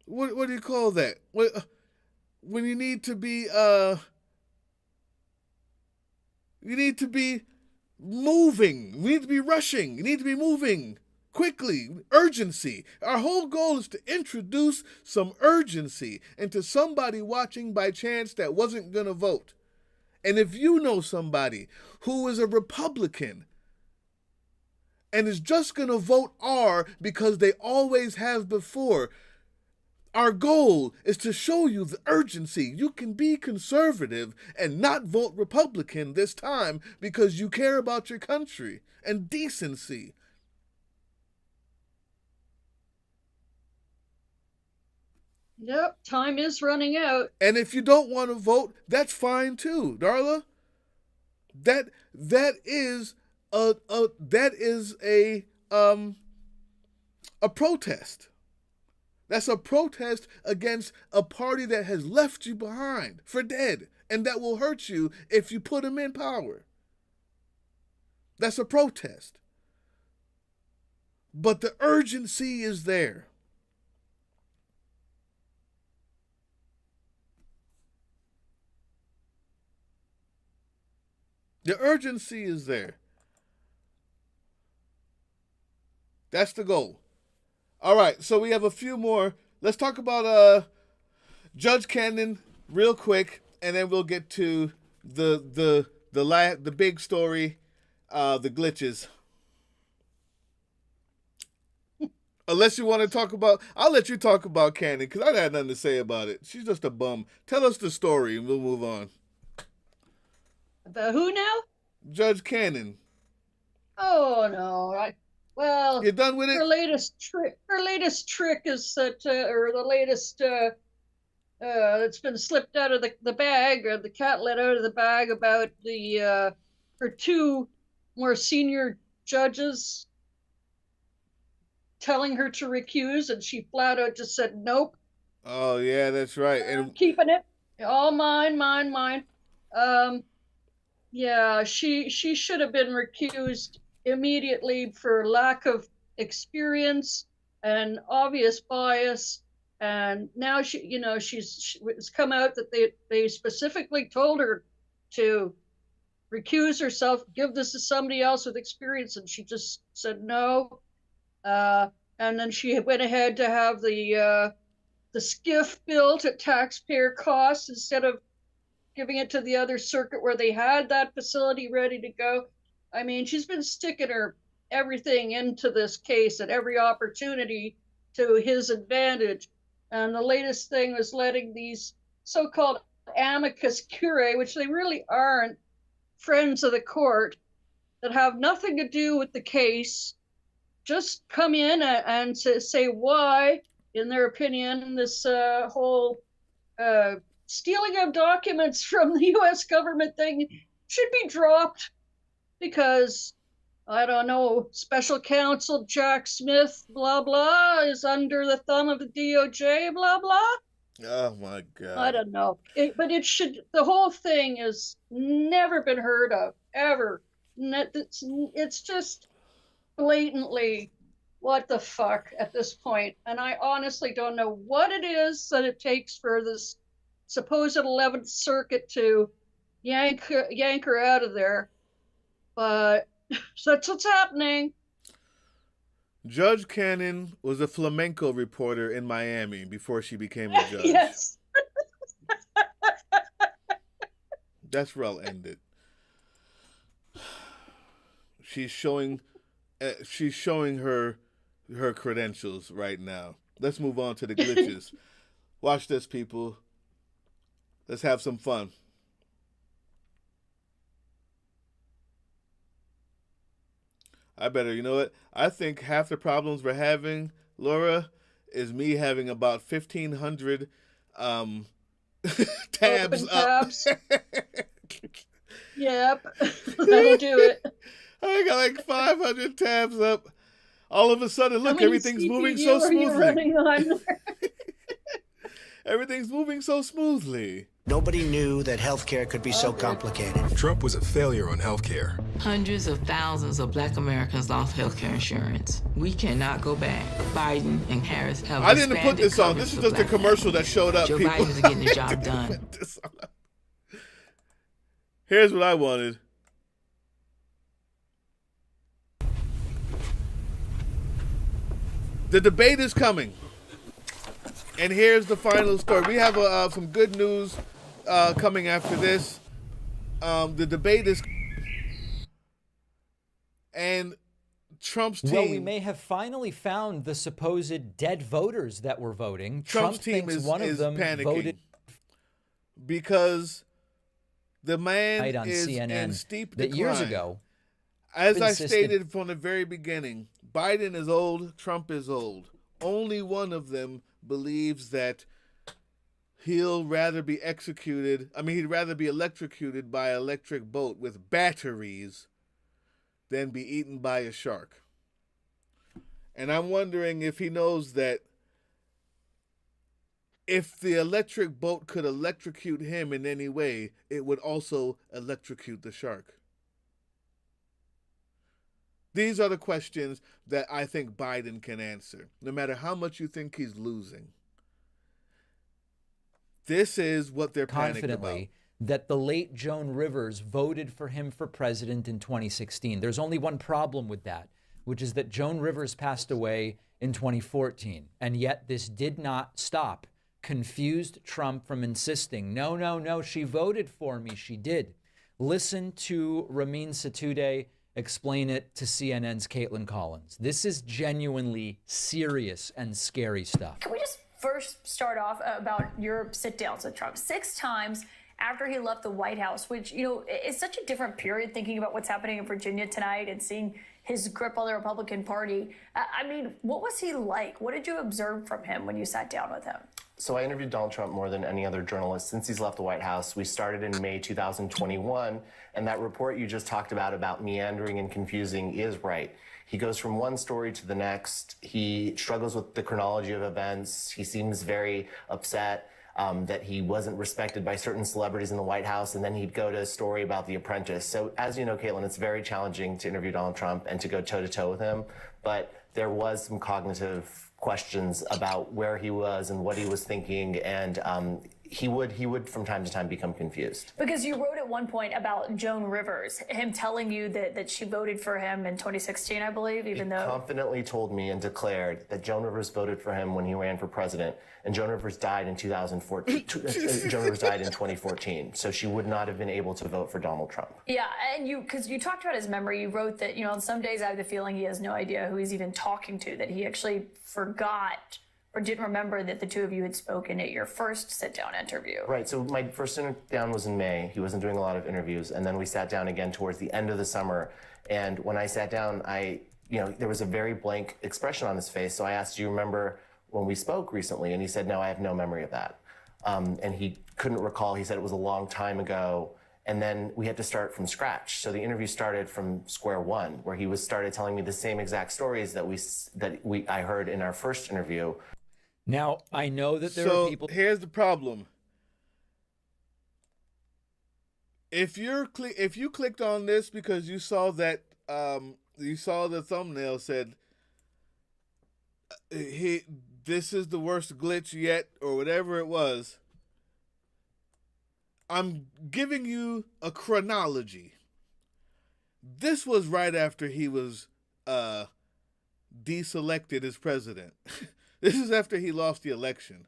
what do you call that? When you need to be moving. We need to be rushing. You need to be moving quickly. Urgency. Our whole goal is to introduce some urgency into somebody watching by chance that wasn't going to vote. And if you know somebody who is a Republican and is just going to vote R because they always have before, our goal is to show you the urgency. You can be conservative and not vote Republican this time because you care about your country and decency. Yep, time is running out. And if you don't want to vote, that's fine too, Darla. That is a protest. That's a protest against a party that has left you behind for dead, and that will hurt you if you put them in power. That's a protest. But the urgency is there. The urgency is there. That's the goal. All right, so we have a few more. Let's talk about Judge Cannon real quick, and then we'll get to the big story, the glitches. Unless you want to talk about, I'll let you talk about Cannon because I had nothing to say about it. She's just a bum. Tell us the story, and we'll move on. The who now? Judge Cannon. Oh no! Well, you're done with it. Her latest trick is that, or the latest that's been slipped out of the bag, or the cat let out of the bag about the her two more senior judges telling her to recuse, and she flat out just said nope. Oh yeah, that's right. And I'm keeping it. All mine. Yeah, she should have been recused immediately for lack of experience and obvious bias. And now it's come out that they specifically told her to recuse herself, give this to somebody else with experience, and she just said no. And then she went ahead to have the skiff built at taxpayer costs instead of giving it to the other circuit where they had that facility ready to go. I mean, she's been sticking her everything into this case at every opportunity to his advantage. And the latest thing was letting these so-called amicus curiae, which they really aren't, friends of the court that have nothing to do with the case, just come in and say why, in their opinion, this whole stealing of documents from the U.S. government thing should be dropped because, I don't know, special counsel Jack Smith, blah, blah, is under the thumb of the DOJ, blah, blah. Oh, my God. I don't know. But the whole thing has never been heard of, ever. It's just blatantly, what the fuck at this point. And I honestly don't know what it is that it takes for this supposed 11th Circuit to yank her out of there. But that's what's happening. Judge Cannon was a flamenco reporter in Miami before she became a judge. Yes. That's where I'll end it. She's showing her credentials right now. Let's move on to the glitches. Watch this, people. Let's have some fun. You know what? I think half the problems we're having, Laura, is me having about 1,500 tabs up. Yep, that'll do it. I got like 500 tabs up. All of a sudden, look, everything's moving so smoothly. Everything's moving so smoothly. Nobody knew that healthcare could be so complicated. Trump was a failure on healthcare. Hundreds of thousands of Black Americans lost healthcare insurance. We cannot go back. Biden and Harris have I didn't put this on. This is just a commercial that showed up. Joe people. Biden is getting the job done. Here's what I wanted. The debate is coming. And here's the final story. We have some good news coming after this. The debate is... And Trump's team... Well, we may have finally found the supposed dead voters that were voting. Trump's team thinks is, one is of them panicking. voted... Because the man on is CNN in steep that decline. years ago... As I insisted- stated from the very beginning, Biden is old, Trump is old. Only one of them believes that he'd rather be electrocuted by an electric boat with batteries than be eaten by a shark. And I'm wondering if he knows that if the electric boat could electrocute him in any way, it would also electrocute the shark. These are the questions that I think Biden can answer, no matter how much you think he's losing. This is what they're confidently that the late Joan Rivers voted for him for president in 2016. There's only one problem with that, which is that Joan Rivers passed away in 2014. And yet this did not stop confused Trump from insisting, no, she voted for me. She did. Listen to Ramin Sotoudeh explain it to CNN's Caitlin Collins. This is genuinely serious and scary stuff. Can we just first start off about your sit-downs with Trump? 6 times after he left the White House, which, is such a different period thinking about what's happening in Virginia tonight and seeing his grip on the Republican Party. What was he like? What did you observe from him when you sat down with him? So I interviewed Donald Trump more than any other journalist since he's left the White House. We started in May 2021, and that report you just talked about meandering and confusing is right. He goes from one story to the next. He struggles with the chronology of events. He seems very upset that he wasn't respected by certain celebrities in the White House, and then he'd go to a story about The Apprentice. So as you know, Caitlin, it's very challenging to interview Donald Trump and to go toe-to-toe with him, but there was some cognitive questions about where he was and what he was thinking, and he would from time to time become confused. Because you wrote at one point about Joan Rivers, him telling you that she voted for him in 2016, I believe, even though... He confidently told me and declared that Joan Rivers voted for him when he ran for president, and Joan Rivers died in 2014. Joan Rivers died in 2014, so she would not have been able to vote for Donald Trump. Yeah, and because you talked about his memory, you wrote that, on some days I have the feeling he has no idea who he's even talking to, that he actually forgot or didn't remember that the two of you had spoken at your first sit-down interview. Right, so my first sit-down was in May. He wasn't doing a lot of interviews, and then we sat down again towards the end of the summer, and when I sat down, there was a very blank expression on his face, so I asked, do you remember when we spoke recently? And he said, no, I have no memory of that. And he couldn't recall. He said it was a long time ago, and then we had to start from scratch. So the interview started from square one, where he started telling me the same exact stories that I heard in our first interview. Now, I know that there are people... Here's the problem. If you clicked on this because you saw that you saw the thumbnail said this is the worst glitch yet, or whatever it was, I'm giving you a chronology. This was right after he was deselected as president. This is after he lost the election.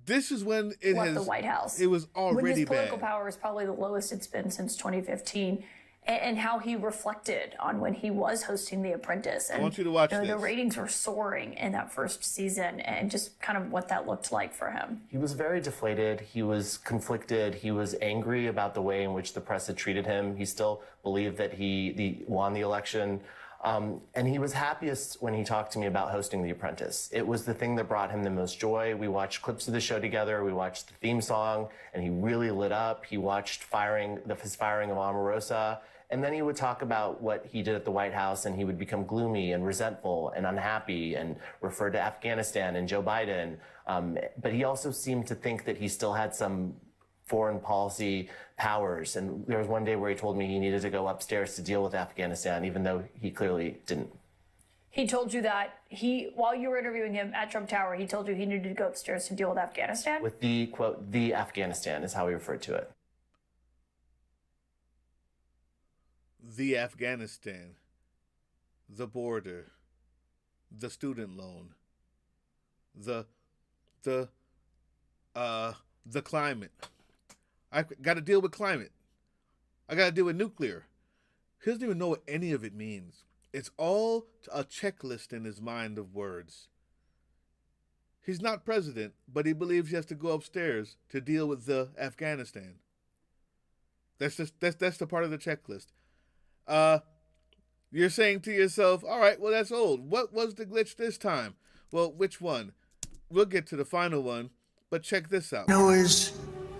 This is when the White House. It was already when his political bad. power was probably the lowest it's been since 2015. and how he reflected on when he was hosting The Apprentice. And I want you to watch this. The ratings were soaring in that first season, and just kind of what that looked like for him. He was very deflated. He was conflicted. He was angry about the way in which the press had treated him. He still believed that he won the election. And he was happiest when he talked to me about hosting The Apprentice. It was the thing that brought him the most joy. We watched clips of the show together. We watched the theme song, and he really lit up. He watched his firing of Omarosa. And then he would talk about what he did at the White House, and he would become gloomy and resentful and unhappy and refer to Afghanistan and Joe Biden. But he also seemed to think that he still had some foreign policy powers. And there was one day where he told me he needed to go upstairs to deal with Afghanistan, even though he clearly didn't. He told you that while you were interviewing him at Trump Tower, he told you he needed to go upstairs to deal with Afghanistan? With the, quote, the Afghanistan is how he referred to it. The Afghanistan, the border, the student loan, the climate. I got to deal with climate. I got to deal with nuclear. He doesn't even know what any of it means. It's all a checklist in his mind of words. He's not president, but he believes he has to go upstairs to deal with the Afghanistan. That's the part of the checklist. You're saying to yourself, all right, well, that's old. What was the glitch this time? Well, which one? We'll get to the final one, but check this out. Who is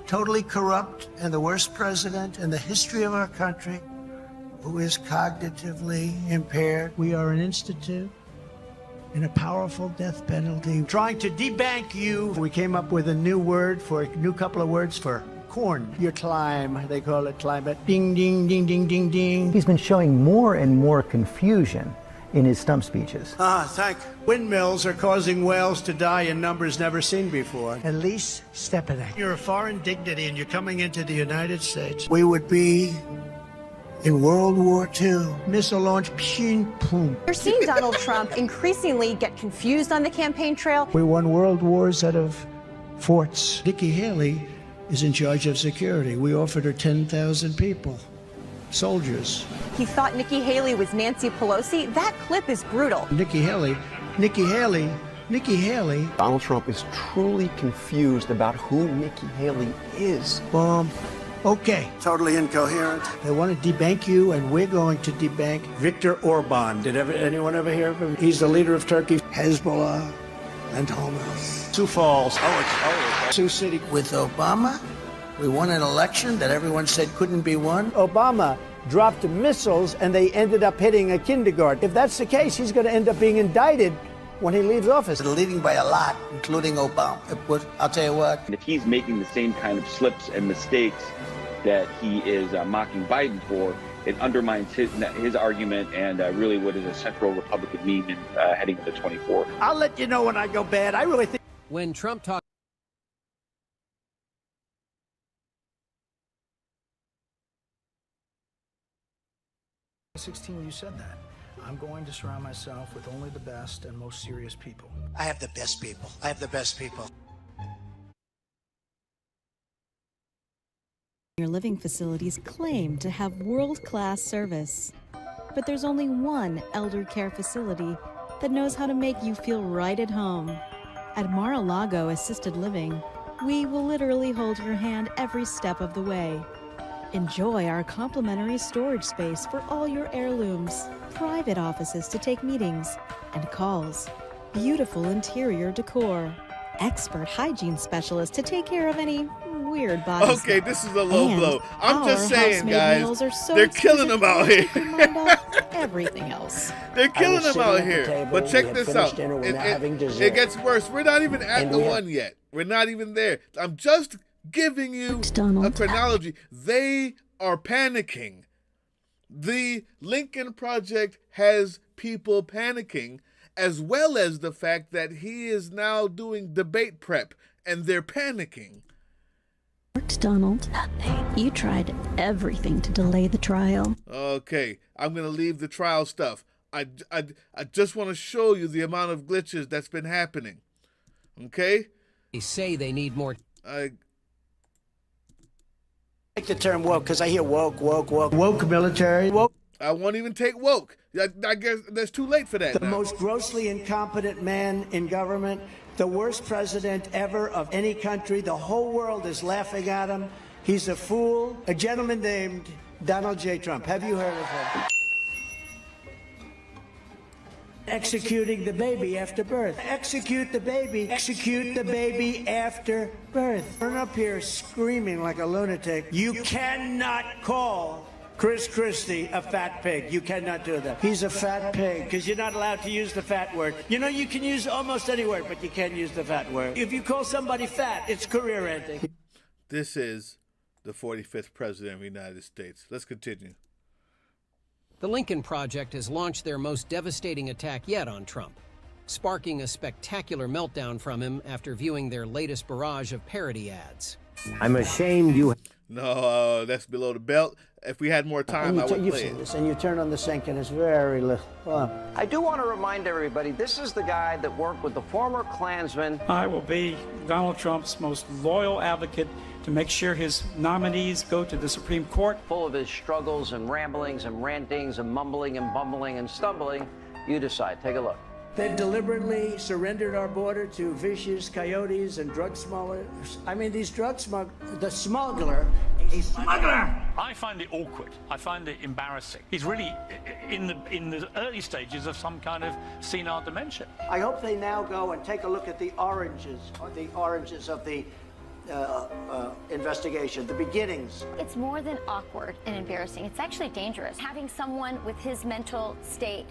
totally corrupt and the worst president in the history of our country, who is cognitively impaired. We are an institute in a powerful death penalty. Trying to debank you. We came up with a new couple of words for corn. Your climb, they call it climate. Ding, ding, ding, ding, ding, ding. He's been showing more and more confusion in his stump speeches. Windmills are causing whales to die in numbers never seen before. Elise Stepanek. You're a foreign dignity and you're coming into the United States. We would be in World War II. Missile launch, pshing, boom. You're seeing Donald Trump increasingly get confused on the campaign trail. We won world wars out of forts. Nikki Haley is in charge of security. We offered her 10,000 people, soldiers. He thought Nikki Haley was Nancy Pelosi. That clip is brutal. Nikki Haley. Donald Trump is truly confused about who Nikki Haley is. Okay. Totally incoherent. They want to debank you, and we're going to debank Viktor Orban. Did anyone ever hear of him? He's the leader of Turkey, Hezbollah, and Hamas. Sioux Falls. Sioux City. With Obama, we won an election that everyone said couldn't be won. Obama dropped missiles, and they ended up hitting a kindergarten. If that's the case, he's going to end up being indicted when he leaves office. They're leading by a lot, including Obama. But I'll tell you what. If he's making the same kind of slips and mistakes that he is mocking Biden for, it undermines his argument and really what is a central Republican meme heading into 24. I'll let you know when I go bad. I really think. When Trump talked. 16, you said that. I'm going to surround myself with only the best and most serious people. I have the best people. I have the best people. Your living facilities claim to have world-class service. But there's only one elder care facility that knows how to make you feel right at home. At Mar-a-Lago Assisted Living, we will literally hold your hand every step of the way. Enjoy our complimentary storage space for all your heirlooms, private offices to take meetings and calls, beautiful interior decor, expert hygiene specialists to take care of any weird body Okay, smells. this is a low And blow. I'm just our saying, house-made guys, meals are so they're killing them out here. exquisite, they'll take your mind off everything else. They're killing them out here. But check this out. It gets worse. We're not even at the one yet. We're not even there. I'm just giving you a chronology. They are panicking. The Lincoln Project has people panicking, as well as the fact that he is now doing debate prep, and they're panicking. Donald, you tried everything to delay the trial. Okay, I'm going to leave the trial stuff. I just want to show you the amount of glitches that's been happening. Okay? They say they need more. I like the term woke because I hear woke military. Woke. I won't even take woke. I guess that's too late for that. The most grossly incompetent man in government, the worst president ever of any country. The whole world is laughing at him. He's a fool. A gentleman named Donald J. Trump. Have you heard of him? Executing the baby after birth. Execute the baby. Execute the baby after birth. Turn up here screaming like a lunatic. You cannot call Chris Christie a fat pig. You cannot do that. He's a fat pig because you're not allowed to use the fat word. You know, you can use almost any word, but you can't use the fat word. If you call somebody fat, it's career ending. This is the 45th president of the United States. Let's continue. The Lincoln Project has launched their most devastating attack yet on Trump, sparking a spectacular meltdown from him after viewing their latest barrage of parody ads. I'm ashamed you... No, that's below the belt. If we had more time, I would play it. This, and you turn on the sink and it's very little. I do want to remind everybody, this is the guy that worked with the former Klansman. I will be Donald Trump's most loyal advocate to make sure his nominees go to the Supreme Court. Full of his struggles and ramblings and rantings and mumbling and bumbling and stumbling. You decide. Take a look. They've deliberately surrendered our border to vicious coyotes and drug smugglers. I mean, these drug smugglers, the smuggler, a smuggler! I find it awkward. I find it embarrassing. He's really in the early stages of some kind of senile dementia. I hope they now go and take a look at the oranges of the investigation, the beginnings. It's more than awkward and embarrassing. It's actually dangerous. Having someone with his mental state,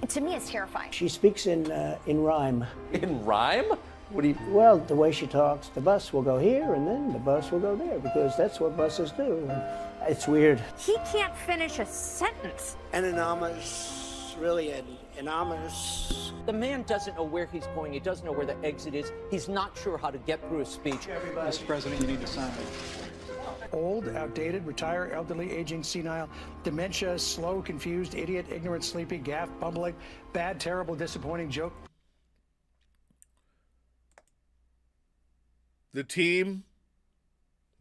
to me, it's terrifying. She speaks in rhyme. In rhyme? What do you... Well, the way she talks, the bus will go here and then the bus will go there because that's what buses do. And it's weird. He can't finish a sentence. Anonymous, really anonymous. The man doesn't know where he's going. He doesn't know where the exit is. He's not sure how to get through a speech. Mr. President, you need to sign. Old, outdated, retired, elderly, aging, senile, dementia, slow, confused, idiot, ignorant, sleepy, gaff, bumbling, bad, terrible, disappointing, joke. The team,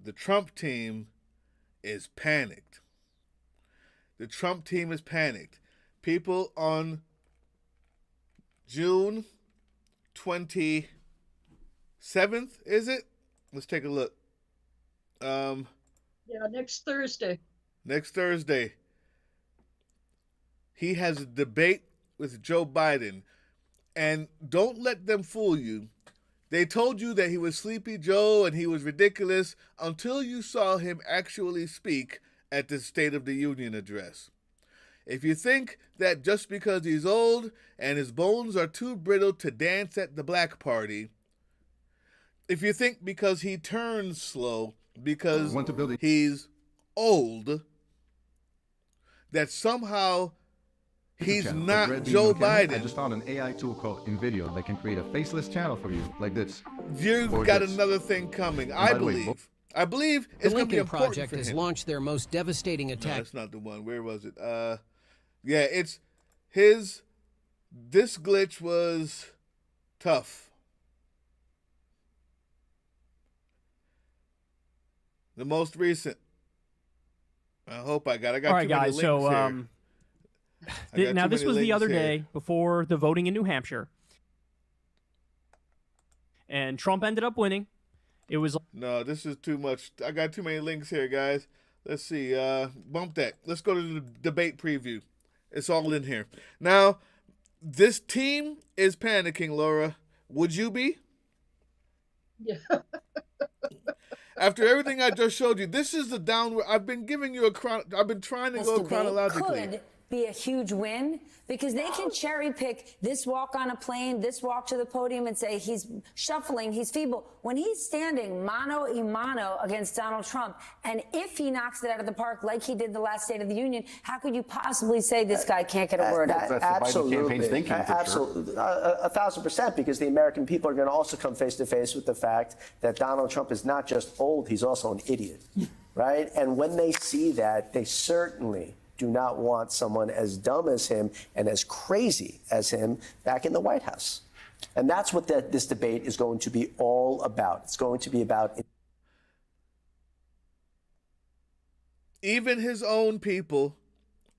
the Trump team, is panicked. The Trump team is panicked. People on June 27th, is it? Let's take a look. Yeah, next Thursday. Next Thursday, he has a debate with Joe Biden. And don't let them fool you. They told you that he was Sleepy Joe and he was ridiculous until you saw him actually speak at the State of the Union address. If you think that just because he's old and his bones are too brittle to dance at the black party, if you think because he turns slow, because he's old, that somehow he's not Joe Biden. I just found an AI tool called InVideo that can create a faceless channel for you, like this. You've got another thing coming, I believe. I believe it's going to be important for him. The Lincoln Project has launched their most devastating attack. No, that's not the one. Where was it? Yeah, it's his. This glitch was tough. The most recent. I hope I got. All right, guys. So, now this was the other day before the voting in New Hampshire, and Trump ended up winning. It was no. This is too much. I got too many links here, guys. Let's see. Bump that. Let's go to the debate preview. It's all in here. Now, this team is panicking, Laura. Would you be? Yeah. After everything I just showed you, this is the downward. I've been giving you I've been trying to go chronologically. Could be a huge win because they can cherry pick this walk on a plane, this walk to the podium and say he's shuffling, he's feeble. When he's standing mano a mano against Donald Trump, and if he knocks it out of the park like he did the last State of the Union, how could you possibly say this guy can't get a word out? Absolutely. Absolutely. 1,000%, because the American people are going to also come face to face with the fact that Donald Trump is not just old, he's also an idiot, right? And when they see that, they certainly do not want someone as dumb as him and as crazy as him back in the White House. And that's what this debate is going to be all about. It's going to be about... even his own people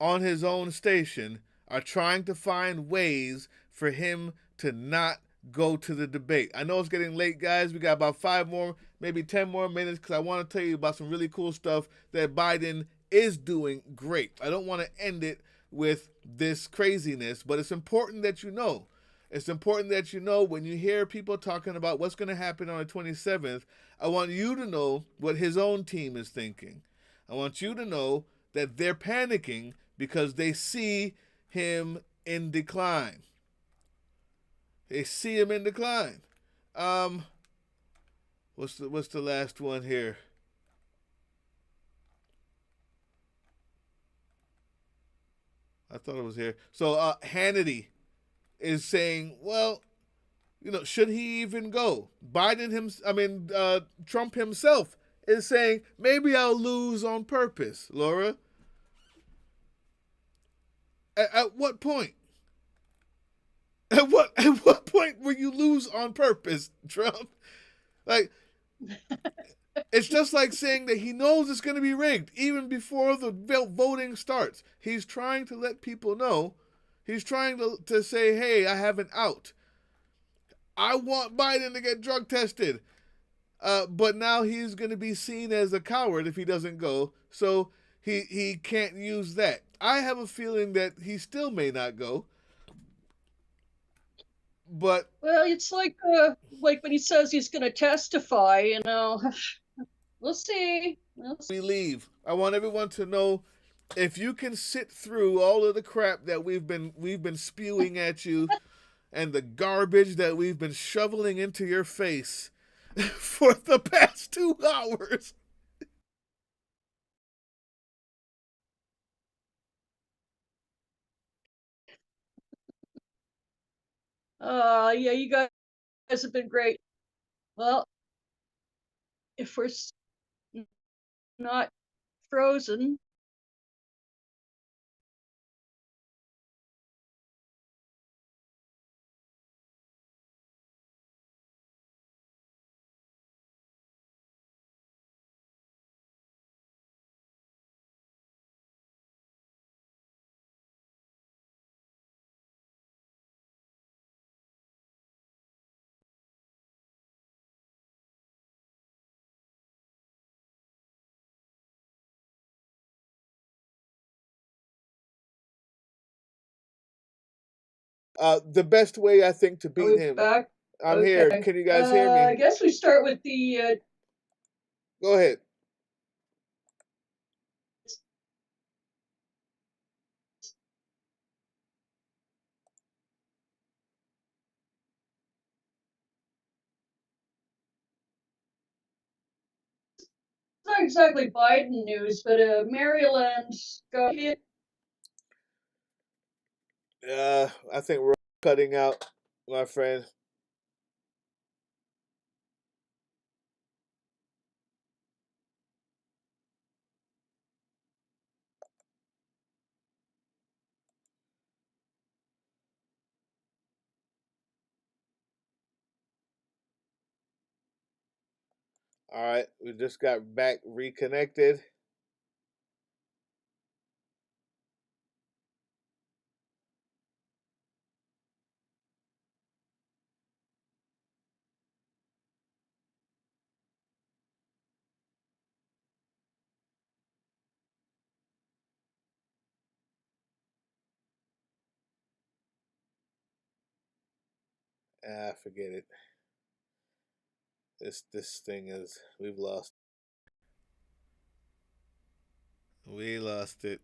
on his own station are trying to find ways for him to not go to the debate. I know it's getting late, guys. We got about 5 more, maybe 10 more minutes, because I want to tell you about some really cool stuff that Biden is doing great. I don't want to end it with this craziness, but it's important that you know. It's important that you know when you hear people talking about what's going to happen on the 27th, I want you to know what his own team is thinking. I want you to know that they're panicking because they see him in decline. They see him in decline. What's the last one here? I thought it was here. So Hannity is saying, well, should he even go? Trump himself is saying, maybe I'll lose on purpose, Laura. At what point? At what point will you lose on purpose, Trump? Like, it's just like saying that he knows it's going to be rigged even before the voting starts. He's trying to let people know. He's trying to say, hey, I have an out. I want Biden to get drug tested. But now he's going to be seen as a coward if he doesn't go. So he can't use that. I have a feeling that he still may not go. But well, it's like when he says he's going to testify, We'll see. We leave. I want everyone to know, if you can sit through all of the crap that we've been spewing at you and the garbage that we've been shoveling into your face for the past 2 hours. Yeah, you guys have been great. Well, if we're not frozen. The best way, I think, to beat him. Back? I'm Okay. here. Can you guys hear me? I guess we start with the. Go ahead. It's not exactly Biden news, but Maryland got hit. I think we're cutting out, my friend. All right, we just got back reconnected. Forget it. This thing is, we've lost. We lost it.